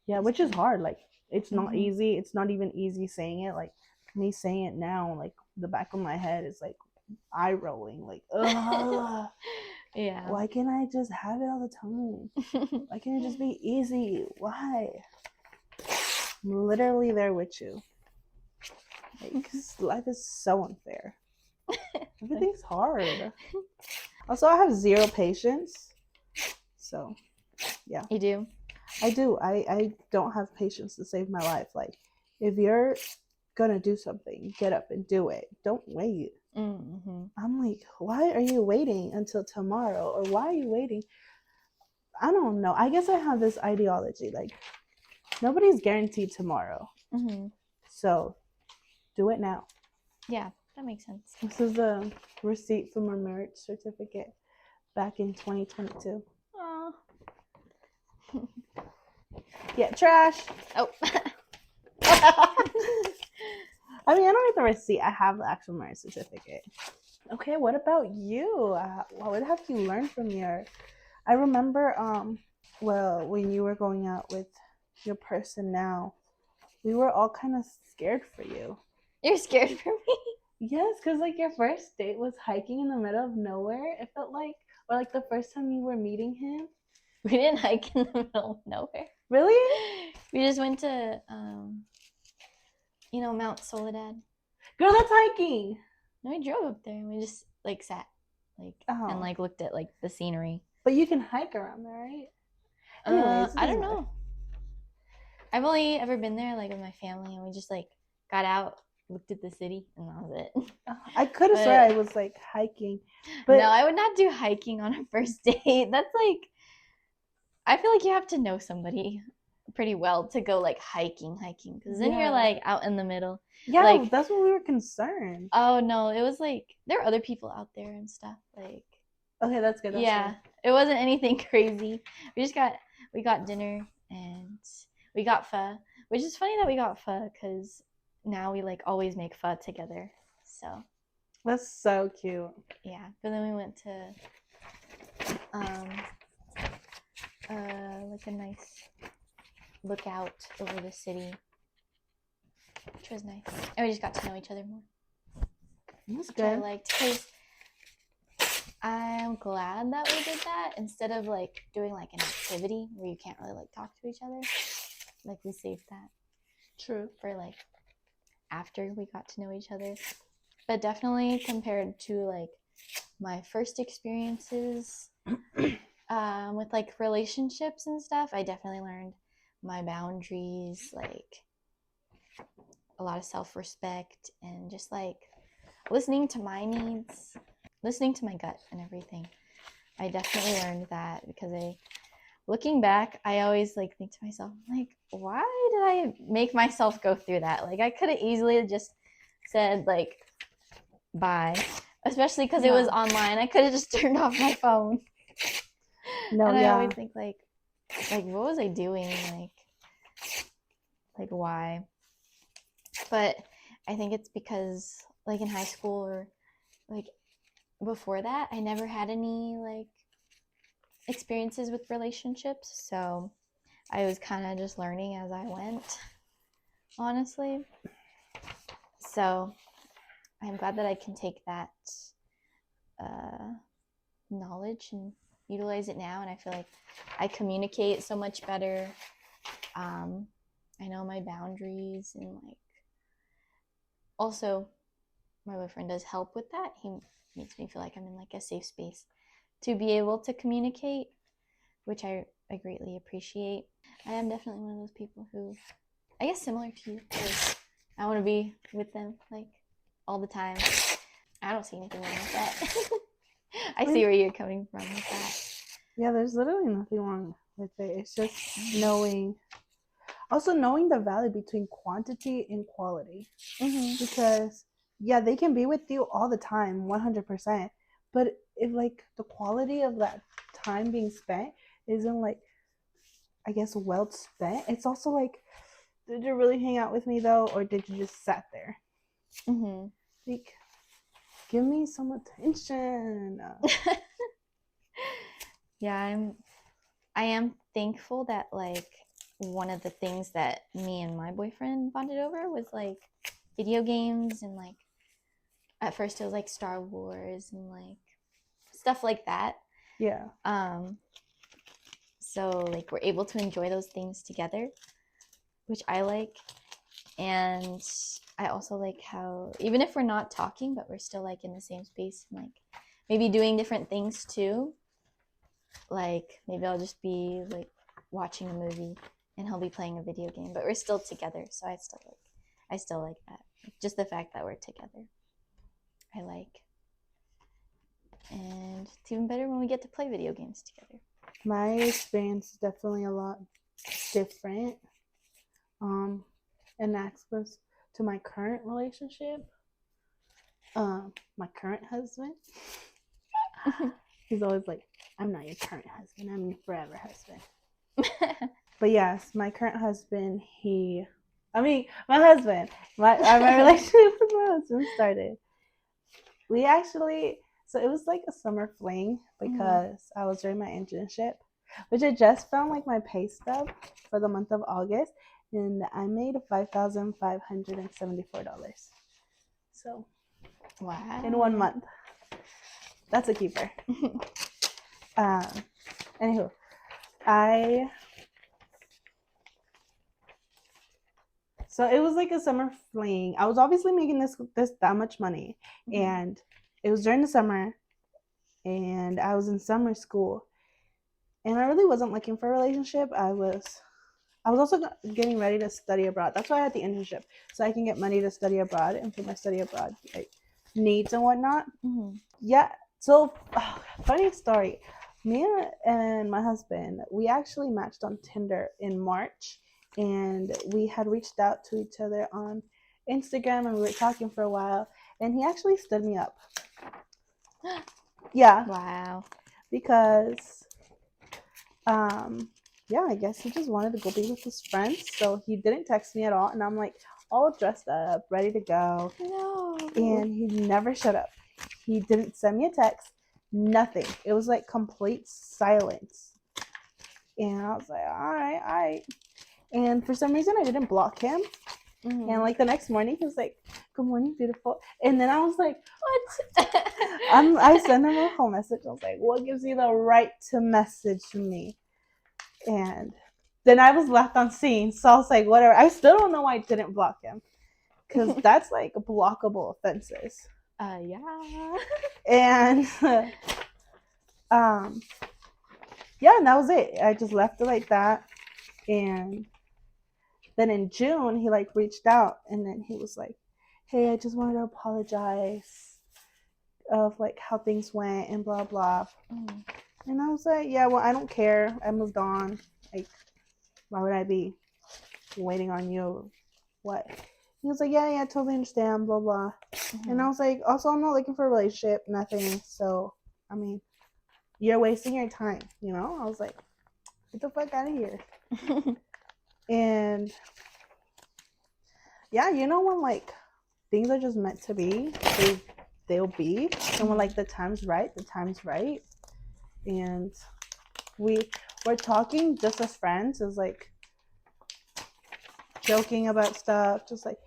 Yeah, which is hard. Like, it's not easy. It's not even easy saying it. Like, me saying it now, like, the back of my head is like eye rolling. Like, ugh. Yeah. Why can't I just have it all the time? Why can't it just be easy? Why? I'm literally there with you. Like, life is so unfair. Everything's hard. Also, I have zero patience. So, yeah. You do? I do. I don't have patience to save my life. Like, if you're gonna do something, get up and do it. Don't wait. I'm like, why are you waiting until tomorrow? Or why are you waiting? I don't know. I guess I have this ideology. Like, nobody's guaranteed tomorrow. So, do it now. Yeah, that makes sense. This is a receipt from a marriage certificate back in 2022. Aww. Yeah, trash. Oh. I mean, I don't need the receipt. I have the actual marriage certificate. Okay, what about you? What have you learned from your... I remember, well, when you were going out with your person now, we were all kind of scared for you. You're scared for me? Yes, because like your first date was hiking in the middle of nowhere. It felt like, or like the first time you were meeting him. We didn't hike in the middle of nowhere. Really? We just went to, Mount Soledad. Girl, that's hiking. No, we drove up there and we just like sat, like, and like looked at like the scenery. But you can hike around there, right? Anyways, I don't know. I've only ever been there like with my family, and we just like got out, looked at the city, and that was it. I could have sworn I was like hiking, but no, I would not do hiking on a first date. That's like, I feel like you have to know somebody pretty well to go like hiking, because then you're like out in the middle. Yeah, like, that's what we were concerned. Oh no, it was like there were other people out there and stuff. Like, okay, that's good. That's good. It wasn't anything crazy. We got dinner and we got pho, which is funny that we got pho because now we like always make pho together. So that's so cute. Yeah, but then we went to like a nice lookout over the city, which was nice, and we just got to know each other more. That's good. I liked, because I'm glad that we did that instead of like doing like an activity where you can't really like talk to each other. like we saved that True. for like after we got to know each other. But definitely compared to like my first experiences with like relationships and stuff, I definitely learned my boundaries, like a lot of self-respect, and just like listening to my needs, listening to my gut and everything. I definitely learned that because looking back, I always like think to myself, like, why did I make myself go through that? Like, I could have easily just said like bye, especially because it was online. I could have just turned off my phone. No, and I yeah. always think like what was I doing? Like why? But I think it's because like in high school or like before that, I never had any like experiences with relationships, so I was kind of just learning as I went, honestly. So I'm glad that I can take that knowledge and utilize it now, and I feel like I communicate so much better. I know my boundaries, and like also my boyfriend does help with that. He makes me feel like I'm in like a safe space to be able to communicate, which I greatly appreciate. I am definitely one of those people who, I guess similar to you, is I want to be with them like all the time. I don't see anything wrong with that. I see where you're coming from with that. Yeah, there's literally nothing wrong with it. It's just knowing the value between quantity and quality. Because yeah, they can be with you all the time, 100%. But if like the quality of that time being spent isn't like, I guess, well spent, it's also like, did you really hang out with me though, or did you just sat there? Like, give me some attention. Yeah, I am thankful that like one of the things that me and my boyfriend bonded over was like video games, and like at first it was like Star Wars and like stuff like that. Yeah. So like we're able to enjoy those things together, which I like. And I also like how even if we're not talking, but we're still like in the same space and like maybe doing different things too. Like maybe I'll just be like watching a movie and he'll be playing a video game, but we're still together. So I still like that. Just the fact that we're together, I like. And it's even better when we get to play video games together. My experience is definitely a lot different. And that's was to my current relationship. My current husband. He's always like, I'm not your current husband, I'm your forever husband. But yes, my current husband, my relationship with my husband started. We actually, so it was like a summer fling because I was doing my internship, which I just found like my pay stub for the month of August, and I made $5,574. So, wow. In 1 month. That's a keeper. Anywho, so it was like a summer fling. I was obviously making this that much money, and it was during the summer, and I was in summer school, and I really wasn't looking for a relationship. I was also getting ready to study abroad. That's why I had the internship, so I can get money to study abroad and for my study abroad like needs and whatnot. Yeah. So, funny story. Me and my husband, we actually matched on Tinder in March, and we had reached out to each other on Instagram, and we were talking for a while, and he actually stood me up. Yeah. Wow. Because, yeah, I guess he just wanted to go be with his friends, so he didn't text me at all, and I'm like all dressed up, ready to go. No. And he never showed up. He didn't send me a text. Nothing. It was like complete silence. And I was like, all right. And for some reason, I didn't block him. And like the next morning, he was like, good morning, beautiful. And then I was like, what? I sent him a whole message. I was like, what gives you the right to message me? And then I was left on scene. So I was like, whatever. I still don't know why I didn't block him. Because that's like blockable offenses. Yeah. And yeah, and that was it. I just left it like that. And then in June, he like reached out and then he was like, hey, I just wanted to apologize of like how things went and blah blah. And I was like, yeah, well, I don't care. I moved on. Like, why would I be waiting on you? What? He was like, yeah, totally understand, blah blah. And I was like, also, I'm not looking for a relationship, nothing. So, I mean, you're wasting your time, you know? I was like, get the fuck out of here. And yeah, you know when like things are just meant to be, they'll be. And when like the time's right, the time's right. And we're talking just as friends, as like joking about stuff, just like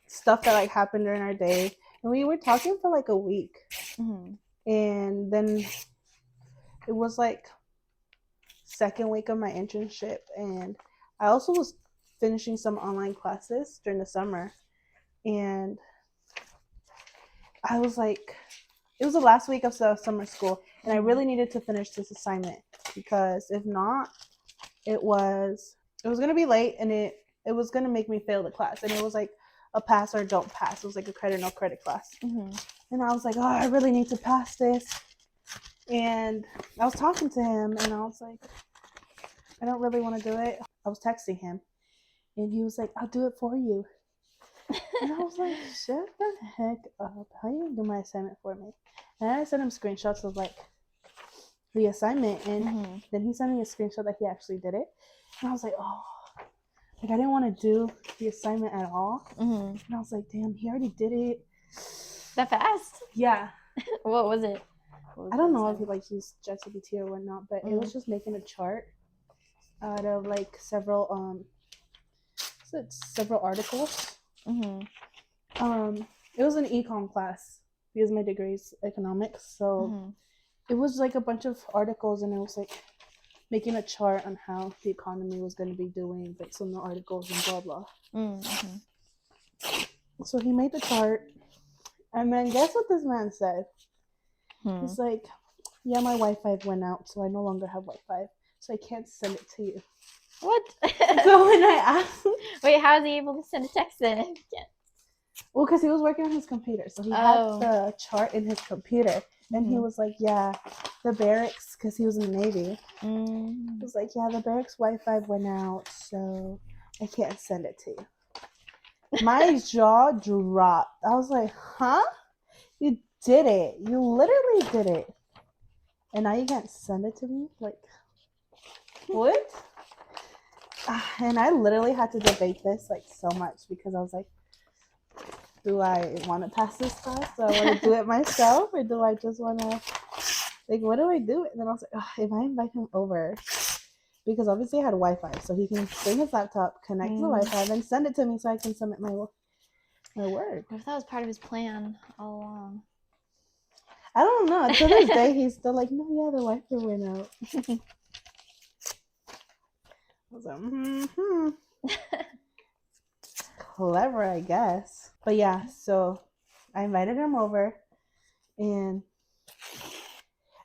stuff that like happened during our day. And we were talking for like a week. And then it was like second week of my internship, and I also was finishing some online classes during the summer, and I was like, it was the last week of summer school, and I really needed to finish this assignment because if not, it was gonna be late, and it was gonna make me fail the class, and it was like a pass or don't pass. It was like a credit no credit class. And I was like, oh, I really need to pass this. And I was talking to him, and I was like, I don't really want to do it. I was texting him, and he was like, I'll do it for you. And I was like, shut the heck up. How you gonna do my assignment for me? And I sent him screenshots of like the assignment, and then he sent me a screenshot that he actually did it. And I was like, oh, like I didn't want to do the assignment at all. And I was like, damn, he already did it. That fast? Yeah. What was it? I don't know if he like used ChatGPT or whatnot, but it was just making a chart out of like several articles. It was an econ class because my degree is economics, so it was like a bunch of articles, and it was like making a chart on how the economy was going to be doing based on the articles and blah blah. So he made the chart, and then guess what this man said? He's like, yeah, my Wi-Fi went out, so I no longer have Wi-Fi, so I can't send it to you. What? So when I asked, wait, how is he able to send a text then? Well, because he was working on his computer, so he had the chart in his computer, and he was like, yeah, the barracks, because he was in the Navy, he was like, yeah, the barracks Wi-Fi went out, so I can't send it to you. My jaw dropped. I was like, huh? You did it. You literally did it. And now you can't send it to me? Like, what? And I literally had to debate this like so much because I was like, do I want to pass this class? Do I want to do it myself? Or do I just want to, like, what do I do? And then I was like, if I invite him over, because obviously I had Wi-Fi, so he can bring his laptop, connect to the Wi-Fi, then send it to me so I can submit my work. What if that was part of his plan all along? I don't know. To this day, he's still like, no, yeah, the Wi-Fi went out. I was like, clever, I guess. But yeah, so I invited him over, and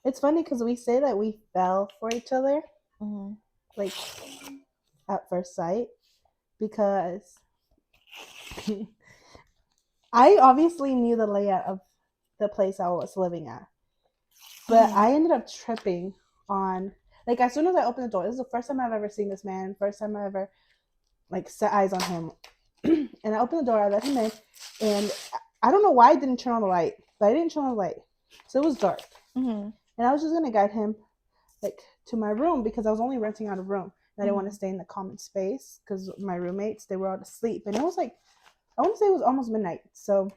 it's funny because we say that we fell for each other, like at first sight, because I obviously knew the layout of the place I was living at, but I ended up tripping on, like, as soon as I opened the door, this is the first time I've ever seen this man, first time I ever like set eyes on him. And I opened the door, I let him in, and I don't know why I didn't turn on the light, but I didn't turn on the light, so it was dark. And I was just gonna guide him like to my room because I was only renting out a room. I didn't want to stay in the common space because my roommates, they were all asleep, and it was like, I want to say it was almost midnight. So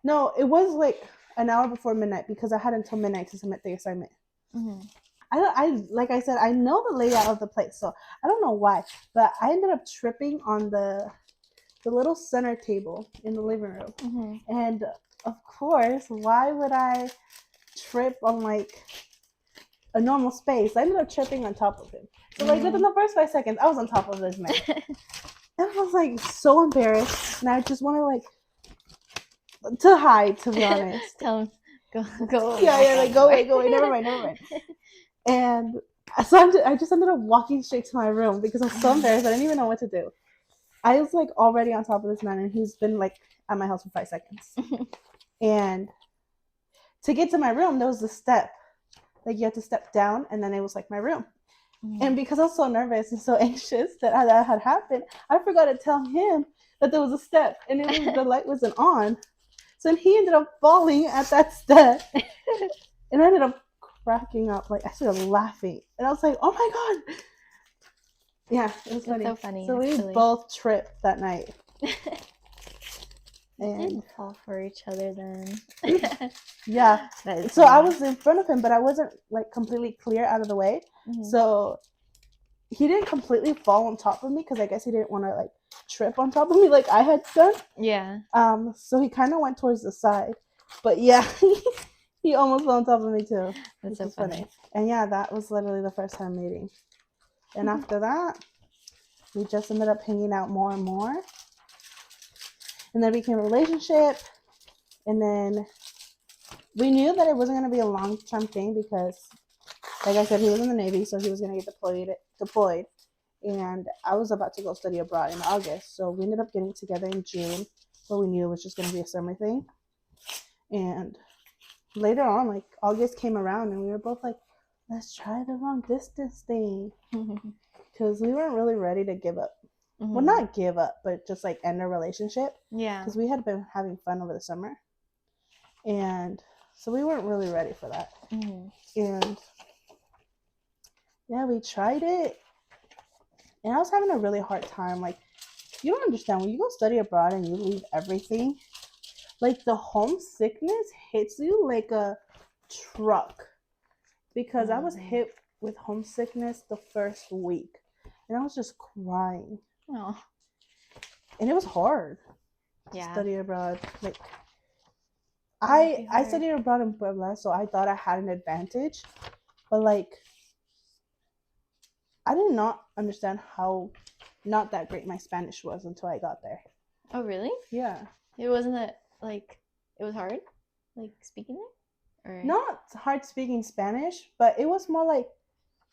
no, it was like an hour before midnight because I had until midnight to submit the assignment. I like I said, I know the layout of the place, so I don't know why, but I ended up tripping on the little center table in the living room. And of course, why would I trip on like a normal space? I ended up tripping on top of him. So like within the first 5 seconds, I was on top of this man. And I was like so embarrassed. And I just wanted like to hide, to be honest. Tell him, go away. Yeah, like go away. Never mind. And so I just ended up walking straight to my room because I was so embarrassed. I didn't even know what to do. I was like already on top of this man, and he's been like at my house for 5 seconds. And to get to my room, there was a step. Like you had to step down, and then it was like my room. And because I was so nervous and so anxious that had happened, I forgot to tell him that there was a step, and the light wasn't on. So he ended up falling at that step, and I ended up cracking up. Like I started laughing, and I was like, "Oh my god!" Yeah, it was funny. So funny. So we both tripped that night. And did fall for each other then. Yeah. So I was in front of him, but I wasn't like completely clear out of the way. So he didn't completely fall on top of me because I guess he didn't want to like trip on top of me like I had done. Yeah. So he kind of went towards the side, but yeah, he almost fell on top of me too. That's so funny. And yeah, that was literally the first time meeting. And after that, we just ended up hanging out more and more. And then it became a relationship. And then we knew that it wasn't going to be a long-term thing because, like I said, he was in the Navy, so he was going to get deployed. And I was about to go study abroad in August. So we ended up getting together in June, but we knew it was just going to be a summer thing. And later on, like August came around and we were both like, let's try the long distance thing. Because we weren't really ready to give up. Well, not give up, but just like end a relationship. Yeah. Because we had been having fun over the summer. And so we weren't really ready for that. And yeah, we tried it. And I was having a really hard time. Like, you don't understand. When you go study abroad and you leave everything, like the homesickness hits you like a truck. Because I was hit with homesickness the first week. And I was just crying. Oh. And it was hard to study abroad. Like, I studied abroad in Puebla, so I thought I had an advantage. But like, I did not understand how not that great my Spanish was until I got there. Oh, really? Yeah. It wasn't that, like, it was hard? Like, speaking it? Or... Not hard speaking Spanish, but it was more like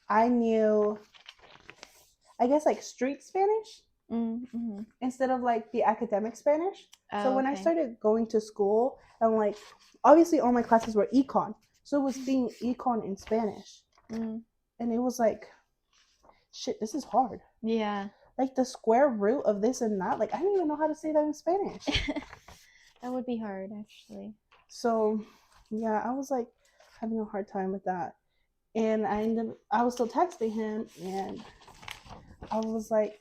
I knew, I guess, like street Spanish instead of like the academic Spanish. So when I started going to school, and like, obviously all my classes were econ. So it was being econ in Spanish. And it was like, shit, this is hard. Yeah. Like the square root of this and that, like I don't even know how to say that in Spanish. That would be hard, actually. So yeah, I was like having a hard time with that. And I was still texting him, and I was like,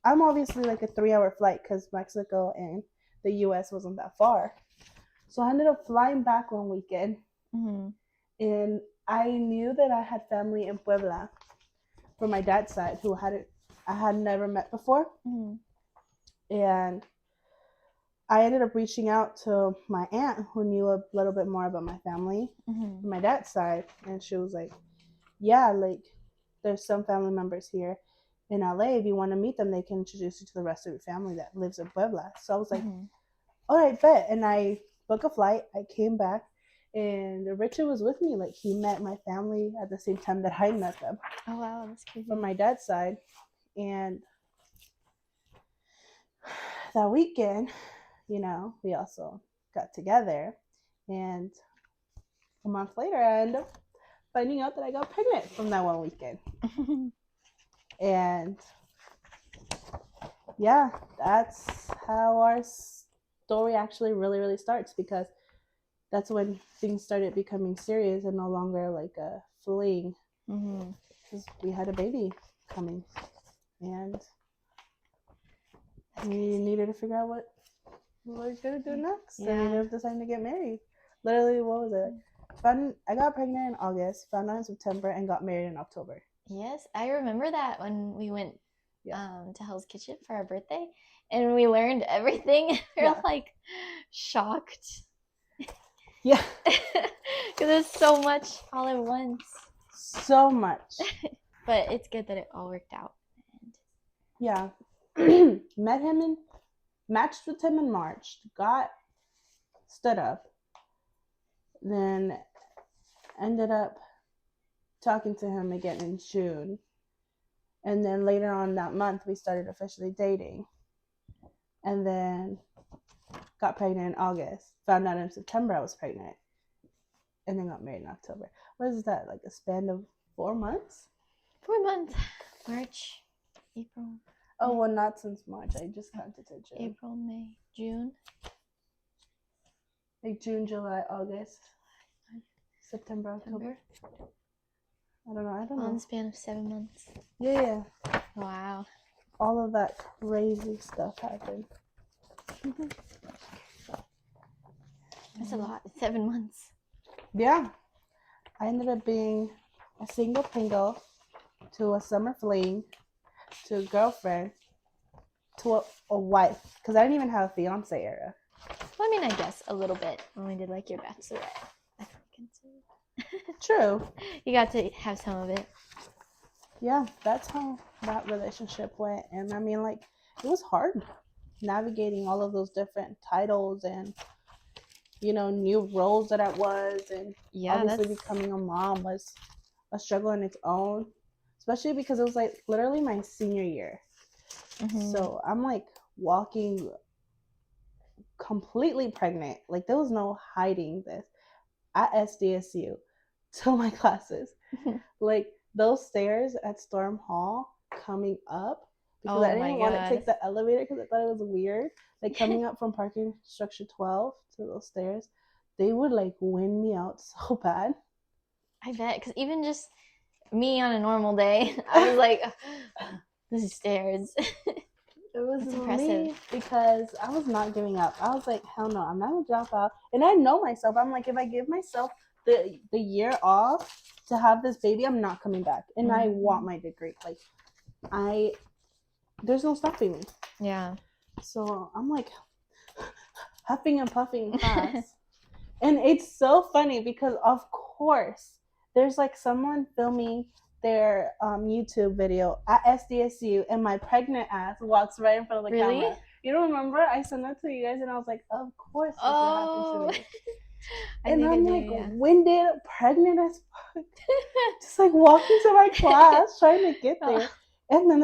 I'm obviously like a 3-hour flight because Mexico and the US wasn't that far. So I ended up flying back one weekend. And I knew that I had family in Puebla from my dad's side who I had never met before. And I ended up reaching out to my aunt who knew a little bit more about my family from my dad's side. And she was like, yeah, like there's some family members here in LA. If you want to meet them, they can introduce you to the rest of your family that lives in Puebla. So I was like, all right, bet. And I booked a flight. I came back, and Richard was with me. Like he met my family at the same time that I met them. Oh wow, that's crazy. From my dad's side. And that weekend, you know, we also got together, and a month later I ended up finding out that I got pregnant from that one weekend. And yeah, that's how our story actually really starts, because that's when things started becoming serious and no longer like a fling, because we had a baby coming, and we needed to figure out what we were gonna do next. And we ended up deciding to get married. Literally, what was it? I got pregnant in August, found out in September, and got married in October. Yes, I remember that when we went to Hell's Kitchen for our birthday, and we learned everything. We were like shocked. Yeah, because there's so much all at once. So much. But it's good that it all worked out. Yeah. Matched with him in March, stood up, then ended up talking to him again in June. And then later on that month, we started officially dating. And then got pregnant in August. Found out in September I was pregnant. And then got married in October. What is that, like a span of 4 months? 4 months. March, April. Oh, well, not since March. I just counted to June. April, May, June. Like June, July, August, September, October. I don't know. On the span of 7 months. Yeah. Wow. All of that crazy stuff happened. That's a lot. 7 months. Yeah. I ended up being a single Pringle to a summer fling to a girlfriend to a wife. Because I didn't even have a fiance era. Well, I mean, I guess a little bit when we did like your bachelorette. I consider. True. You got to have some of it. Yeah, that's how that relationship went. And I mean, like, it was hard navigating all of those different titles and, you know, new roles that I was. And obviously becoming a mom was a struggle on its own, especially because it was like literally my senior year. Mm-hmm. So I'm like walking completely pregnant. Like, there was no hiding this at SDSU to my classes. Like, those stairs at Storm Hall coming up, because I didn't want to take the elevator because I thought it was weird. Like, coming up from parking structure 12 to those stairs, they would like wind me out so bad. I bet, because even just me on a normal day, I was like, these stairs. It was impressive because I was not giving up. I was like, hell no, I'm not gonna drop out. And I know myself. I'm like, if I give myself the year off to have this baby, I'm not coming back. And I want my degree. Like, there's no stopping me. Yeah. So I'm like huffing and puffing in class. And it's so funny because, of course, there's like someone filming their YouTube video at SDSU, and my pregnant ass walks right in front of the camera. You don't remember? I sent that to you guys, and I was like, of course this will happen to me. And I'm like, winded, pregnant as fuck. Just like walking to my class, trying to get there. And then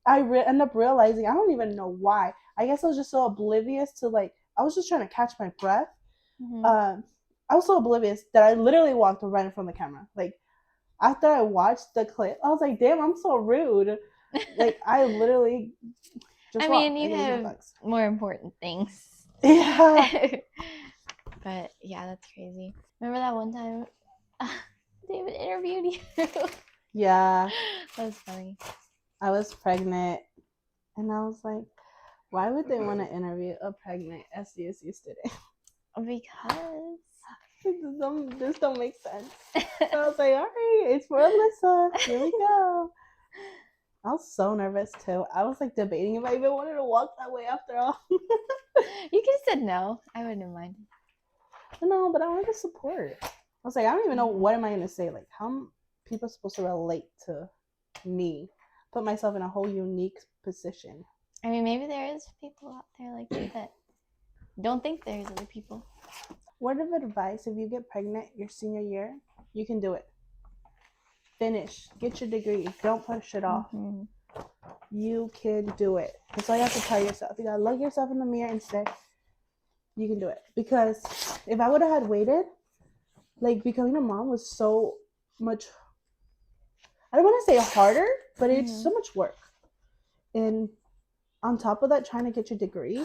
I end up realizing, I don't even know why. I guess I was just so oblivious to, like, I was just trying to catch my breath. Mm-hmm. I was so oblivious that I literally walked right in front of the camera. Like, after I watched the clip, I was like, damn, I'm so rude. Like, I literally just I mean, you have more important things. Yeah. But, yeah, that's crazy. Remember that one time David interviewed you? Yeah. That was funny. I was pregnant, and I was like, why would they want to interview a pregnant SDSU student? Because this don't make sense. So I was like, all right, it's for Alyssa. Here we go. I was so nervous too. I was like debating if I even wanted to walk that way after all. You could have said no. I wouldn't have minded. No, but I wanted to support. I was like, I don't even know what am I going to say. Like, how are people supposed to relate to me? Put myself in a whole unique position. I mean, maybe there is people out there like that don't think there's other people. Word of advice: if you get pregnant your senior year, you can do it. Finish. Get your degree. Don't push it off. Mm-hmm. You can do it. That's all you have to tell yourself. You gotta look yourself in the mirror and say, you can do it. Because if I would have had waited, like, becoming a mom was so much, I don't want to say harder, but it's so much work. And on top of that, trying to get your degree,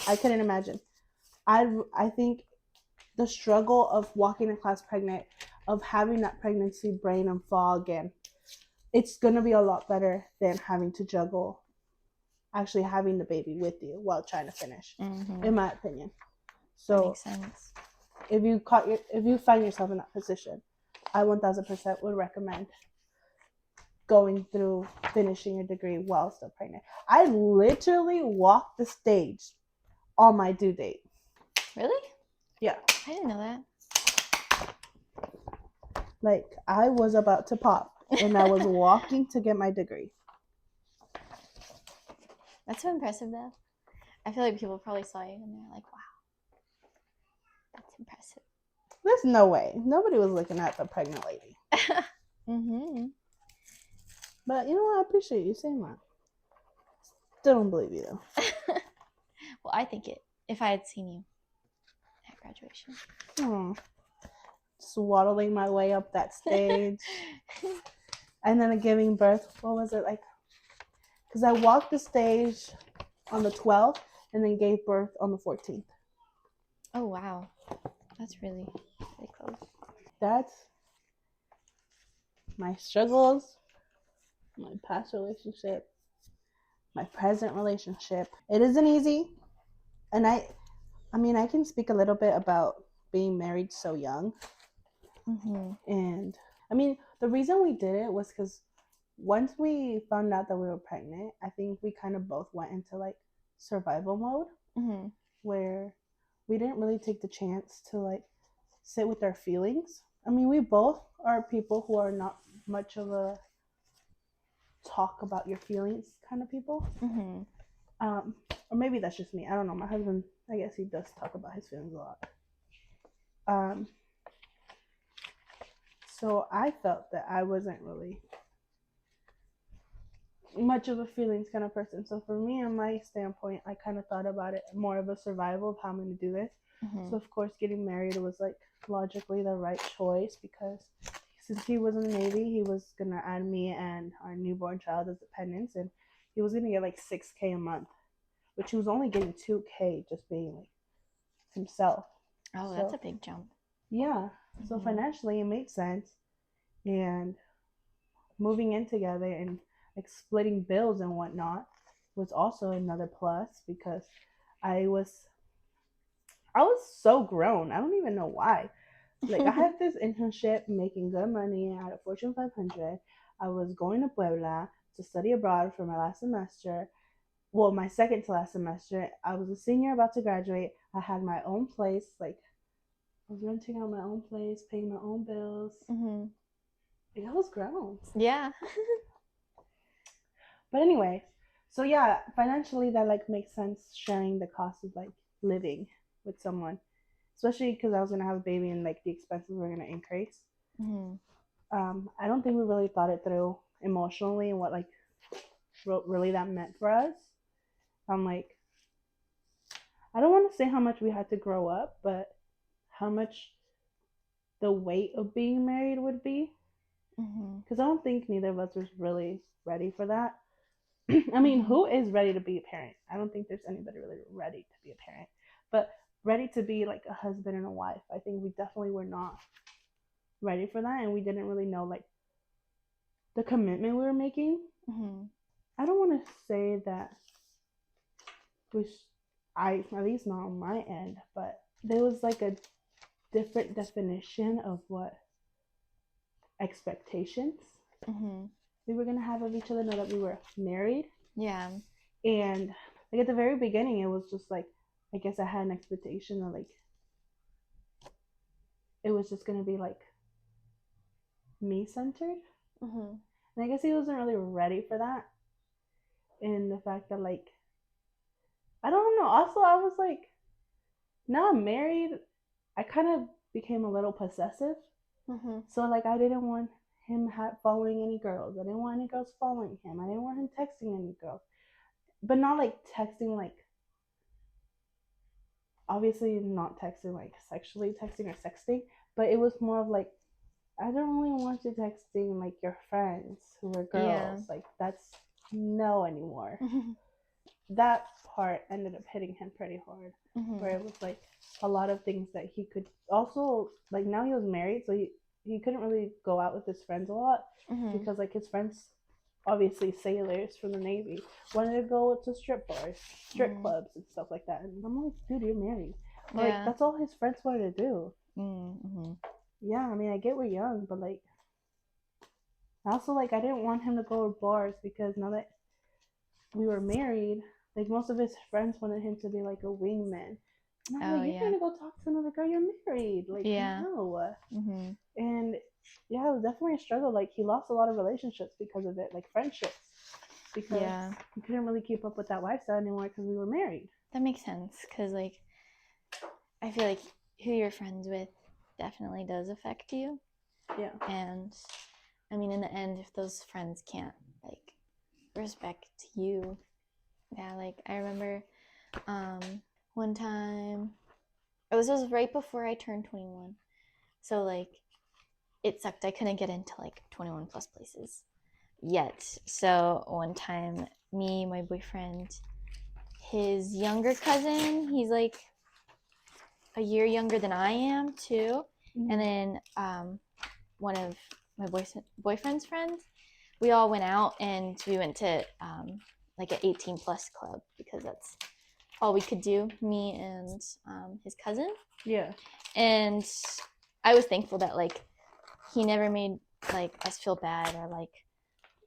I couldn't imagine. I think the struggle of walking in class pregnant, of having that pregnancy brain and fog, and it's going to be a lot better than having to juggle actually having the baby with you while trying to finish, in my opinion. So that makes sense. If you find yourself in that position, I 1000% would recommend going through finishing your degree while still pregnant. I literally walked the stage on my due date. Really? Yeah. I didn't know that. Like I was about to pop and I was walking to get my degree. That's so impressive, though. I feel like people probably saw you and they're like, wow, that's impressive. There's no way. Nobody was looking at the pregnant lady. Mm-hmm. But you know what? I appreciate you saying that. Still don't believe you though. Well, I think it, if I had seen you at graduation. Just waddling my way up that stage. And then giving birth. What was it like? Because I walked the stage on the 12th and then gave birth on the 14th. Oh, wow. That's really, really close. That's my struggles, my past relationship, my present relationship. It isn't easy. And I mean, I can speak a little bit about being married so young. Mm-hmm. And I mean, the reason we did it was because once we found out that we were pregnant, I think we kind of both went into like survival mode Mm-hmm. where we didn't really take the chance to like sit with our feelings. I mean, we both are people who are not much of a talk about your feelings kind of people. Mm-hmm. Or maybe that's just me. I don't know. My husband, I guess he does talk about his feelings a lot. Um, so I felt that I wasn't really much of a feelings kind of person. So for me, on my standpoint, I kind of thought about it more of a survival of how I'm going to do this. Mm-hmm. So of course, getting married was like logically the right choice because since he was in the Navy, he was gonna add me and our newborn child as dependents, and he was gonna get like 6K a month, which he was only getting 2K just being like himself. Oh, that's a big jump. Yeah. So Mm-hmm. financially, it made sense, and moving in together and like splitting bills and whatnot was also another plus because I was I was so grown. I don't even know why. Like I had this internship making good money at a Fortune 500. I was going to Puebla to study abroad for my last semester. Well, my second to last semester. I was a senior about to graduate. I had my own place. Like I was renting out my own place, paying my own bills. Mm-hmm. Like, I was grown. Yeah. But anyway, so yeah, financially that like makes sense sharing the cost of like living with someone, especially because I was gonna have a baby and like the expenses were gonna increase. Mm-hmm. I don't think we really thought it through emotionally and what like really that meant for us. I'm like, I don't want to say how much we had to grow up, but how much the weight of being married would be. Mm-hmm. Because I don't think neither of us was really ready for that. I mean, Mm-hmm. who is ready to be a parent? I don't think there's anybody really ready to be a parent, but ready to be like a husband and a wife. I think we definitely were not ready for that, and we didn't really know like the commitment we were making. Mm-hmm. I don't want to say that we, I at least not on my end, but there was like a different definition of what expectations Mm-hmm. we were gonna have of each other now that we were married. Yeah. And like at the very beginning, it was just like I guess I had an expectation that like it was just gonna be like me centered. Mm-hmm. And I guess he wasn't really ready for that. And the fact that like I don't know. Also, I was like, now I'm married. I kind of became a little possessive. Mm-hmm. So like I didn't want him following any girls. I didn't want any girls following him. I didn't want him texting any girls. But not like texting like obviously not texting like sexually texting or sexting, but it was more of like I don't really want you texting like your friends who are girls. Yeah. Like that's no anymore. Mm-hmm. That part ended up hitting him pretty hard. Where Mm-hmm. it was like a lot of things that he could also like now he was married, so he couldn't really go out with his friends a lot Mm-hmm. because like his friends obviously sailors from the Navy wanted to go to strip bars, strip Mm-hmm. clubs and stuff like that. And I'm like, dude, you're married. But like Yeah. that's all his friends wanted to do. Mm-hmm. Yeah, I mean I get we're young, but like also like I didn't want him to go to bars because now that we were married, like most of his friends wanted him to be like a wingman. And I'm Oh like, you're yeah. gonna go talk to another girl, you're married. Like, Yeah. no. Mm-hmm. And yeah, it was definitely a struggle. Like, he lost a lot of relationships because of it, like friendships, because Yeah. he couldn't really keep up with that lifestyle anymore because we were married. That makes sense, because like I feel like who you're friends with definitely does affect you. Yeah. And I mean, in the end, if those friends can't like respect you, yeah, like I remember one time, oh, this was right before I turned 21. So like it sucked. I couldn't get into like 21 plus places yet. So one time, me, my boyfriend, his younger cousin, he's like a year younger than I am too. Mm-hmm. And then one of my boyfriend's friends, we all went out and we went to like an 18 plus club because that's all we could do, me and his cousin. Yeah. And I was thankful that like he never made like us feel bad or like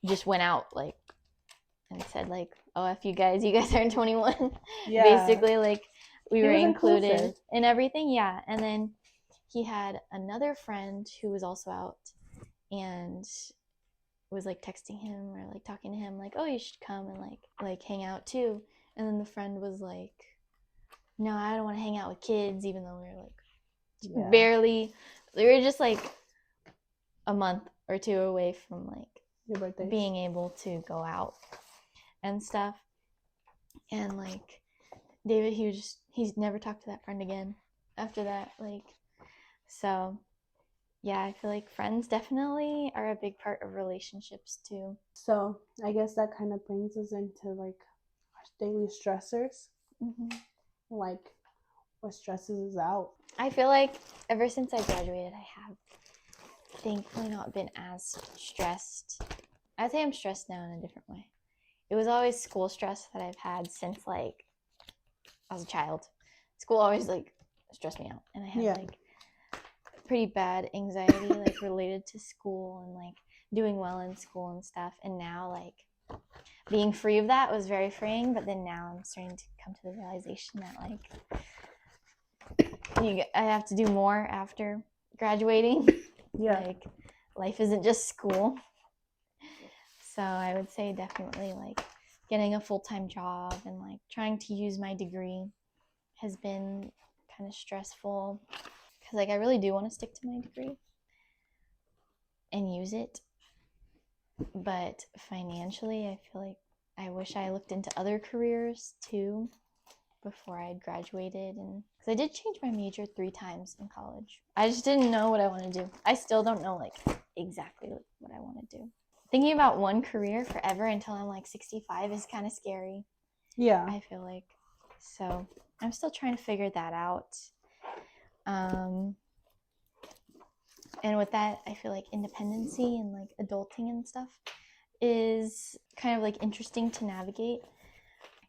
just went out like and said like, oh, if you guys aren't 21. Yeah. Basically, like we He were was included inclusive. in everything. Yeah. And then he had another friend who was also out and was like texting him or like talking to him like, oh, you should come and like hang out too. And then the friend was like, no, I don't want to hang out with kids, even though we were like barely, we were just like a month or two away from like being able to go out and stuff. And like David, he's never talked to that friend again after that. Like, so yeah, I feel like friends definitely are a big part of relationships too. So I guess that kind of brings us into like our daily stressors. Mm-hmm. Like, what stresses us out? I feel like ever since I graduated, I have thankfully not been as stressed. I'd say I'm stressed now in a different way. It was always school stress that I've had since like I was a child. School always like stressed me out, and I had like pretty bad anxiety like related to school and like doing well in school and stuff. And now like being free of that was very freeing, but then now I'm starting to come to the realization that like I have to do more after graduating. Yeah. Like life isn't just school. So I would say definitely like getting a full-time job and like trying to use my degree has been kind of stressful because like I really do want to stick to my degree and use it, but financially I feel like I wish I looked into other careers too before I graduated. And because I did change my major 3 times in college, I just didn't know what I want to do. I still don't know like exactly what I want to do. Thinking about one career forever until I'm like 65 is kind of scary. Yeah. I feel like. So I'm still trying to figure that out. And with that, I feel like independency and like adulting and stuff is kind of like interesting to navigate.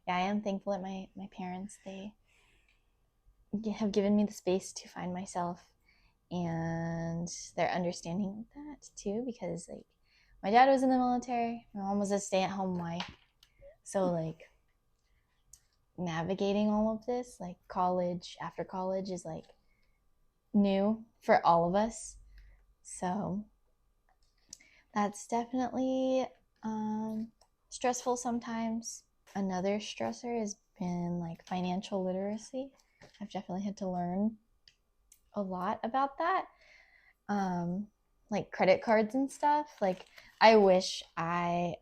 Yeah, I am thankful that my parents, they have given me the space to find myself, and they're understanding of that too, because like my dad was in the military, my mom was a stay-at-home wife, so like navigating all of this like college after college is like new for all of us. So that's definitely stressful sometimes. Another stressor has been like financial literacy. I've definitely had to learn a lot about that. Like credit cards and stuff. Like I wish I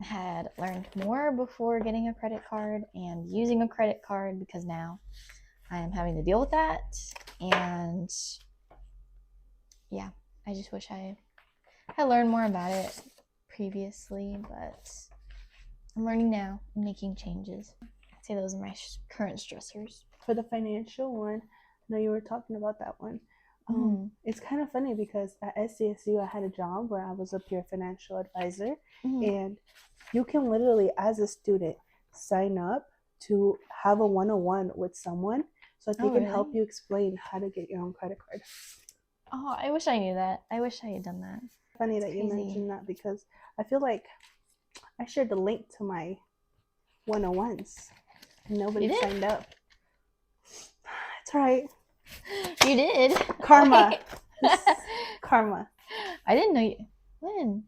had learned more before getting a credit card and using a credit card, because now I am having to deal with that. And yeah, I just wish I had learned more about it previously, but I'm learning now and making changes. I'd say those are my current stressors. For the financial one, I know you were talking about that one. It's kind of funny because at SCSU, I had a job where I was a peer financial advisor, and you can literally, as a student, sign up to have a one-on-one with someone so that they can help you explain how to get your own credit card. Oh, I wish I knew that. I wish I had done that. Funny that you mentioned that, because I feel like I shared the link to my one-on-ones. Nobody signed up. That's right. You did. Karma. Karma. I didn't know you. When?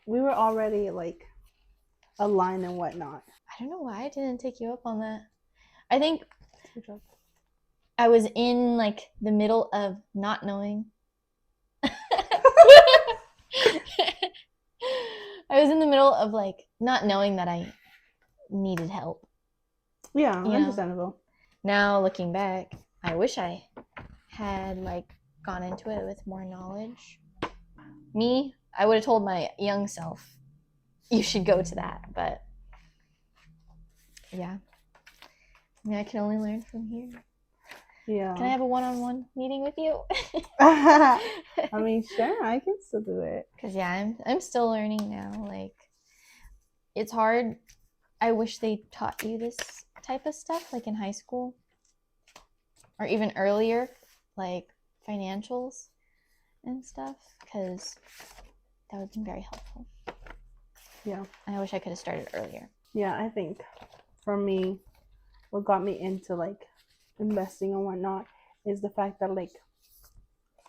We were already like aligned and whatnot. I don't know why I didn't take you up on that. I think I was in like the middle of not knowing. I was in the middle of like not knowing that I needed help. Yeah, You know? understandable. Now looking back, I wish I had like gone into it with more knowledge. Me, I would have told my young self, you should go to that. But yeah, I mean, I can only learn from here. Yeah. Can I have a one-on-one meeting with you? I mean, sure, I can still do it. Cause yeah, I'm still learning now. Like, it's hard. I wish they taught you this type of stuff, like in high school, or even earlier, like financials and stuff, because that would have been very helpful. Yeah. And I wish I could have started earlier. Yeah, I think for me, what got me into like investing and whatnot is the fact that like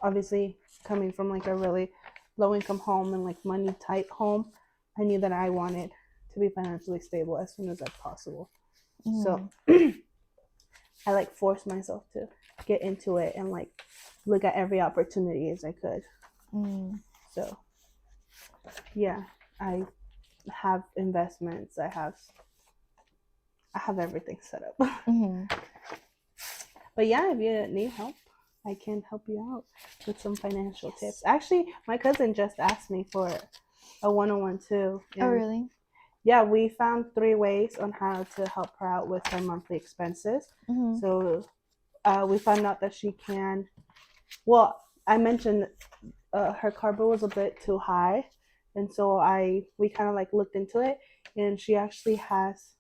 obviously coming from like a really low income home and like money tight home, I knew that I wanted to be financially stable as soon as possible. So I like forced myself to get into it and like look at every opportunity as I could. So yeah, I have investments. I have everything set up. But yeah, if you need help, I can help you out with some financial tips. Actually, my cousin just asked me for a one-on-one too. Oh, really? Yeah, we found 3 ways on how to help her out with her monthly expenses. So we found out that she can. Well, I mentioned her carb bill was a bit too high, and so we kind of like looked into it, and she actually has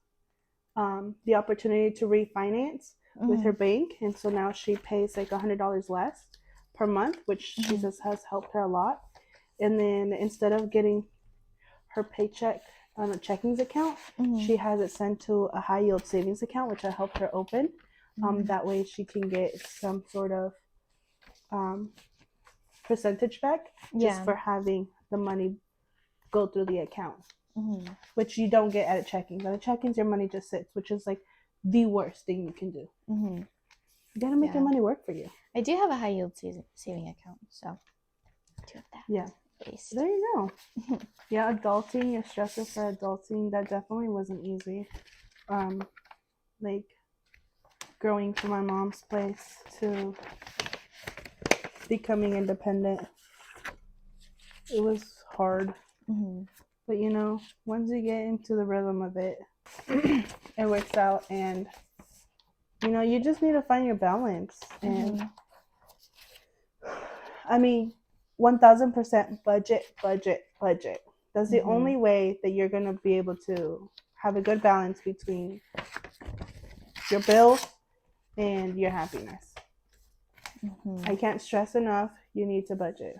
the opportunity to refinance with her bank, and so now she pays like $100 less per month, which she says has helped her a lot. And then instead of getting her paycheck on a checkings account, she has it sent to a high yield savings account, which I helped her open. That way she can get some sort of percentage back just for having the money go through the account, which you don't get at a checkings. At a checkings, your money just sits, which is like the worst thing you can do. You gotta make your money work for you. I do have a high yield saving account, so I do have that. Yeah. There you go. Yeah, adulting, your stressor for adulting, that definitely wasn't easy. Like growing from my mom's place to becoming independent, it was hard. But you know, once you get into the rhythm of it, it works out. And you know, you just need to find your balance. And I mean, 1000% budget. That's the only way that you're going to be able to have a good balance between your bills and your happiness. I can't stress enough, you need to budget.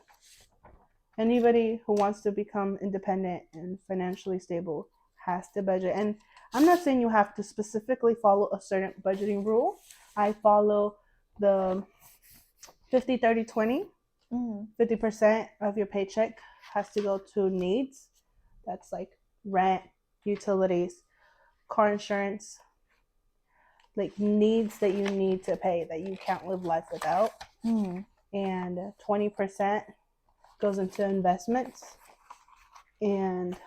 Anybody who wants to become independent and financially stable has to budget. And I'm not saying you have to specifically follow a certain budgeting rule. I follow the 50-30-20. 50% of your paycheck has to go to needs. That's like rent, utilities, car insurance, like needs that you need to pay that you can't live life without. And 20% goes into investments, and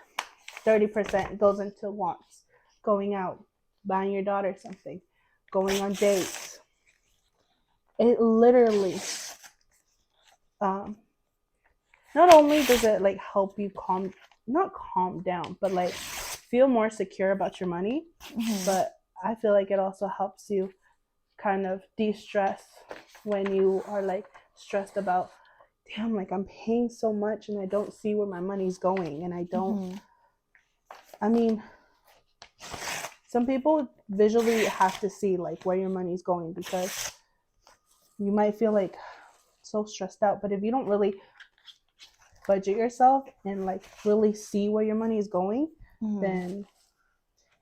30% goes into wants, going out, buying your daughter something, going on dates. It literally not only does it like help you not calm down, but like feel more secure about your money, but I feel like it also helps you kind of de-stress when you are like stressed about, damn, like I'm paying so much and I don't see where my money's going, and I don't I mean, some people visually have to see like where your money's going, because you might feel like so stressed out, but if you don't really budget yourself and like really see where your money is going, then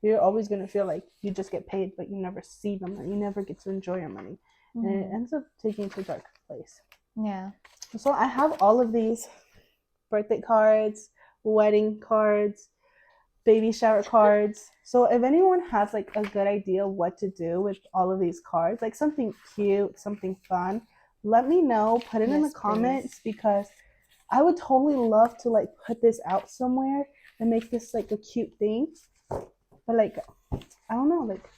you're always going to feel like you just get paid, but you never see the money. You never get to enjoy your money. and it ends up taking to a dark place. Yeah. So I have all of these birthday cards, wedding cards, baby shower cards. So if anyone has like a good idea what to do with all of these cards, like something cute, something fun, let me know. Put it in the comments, because I would totally love to like put this out somewhere and make this like a cute thing. But like, I don't know, like,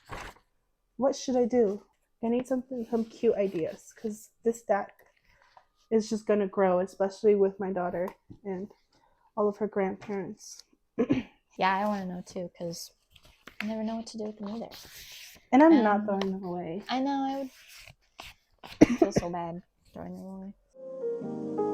what should I do? I need some cute ideas, because this stack is just gonna grow, especially with my daughter and all of her grandparents. Yeah, I want to know too, because I never know what to do with them either. And I'm not throwing them away. I know, I would feel so bad throwing them away.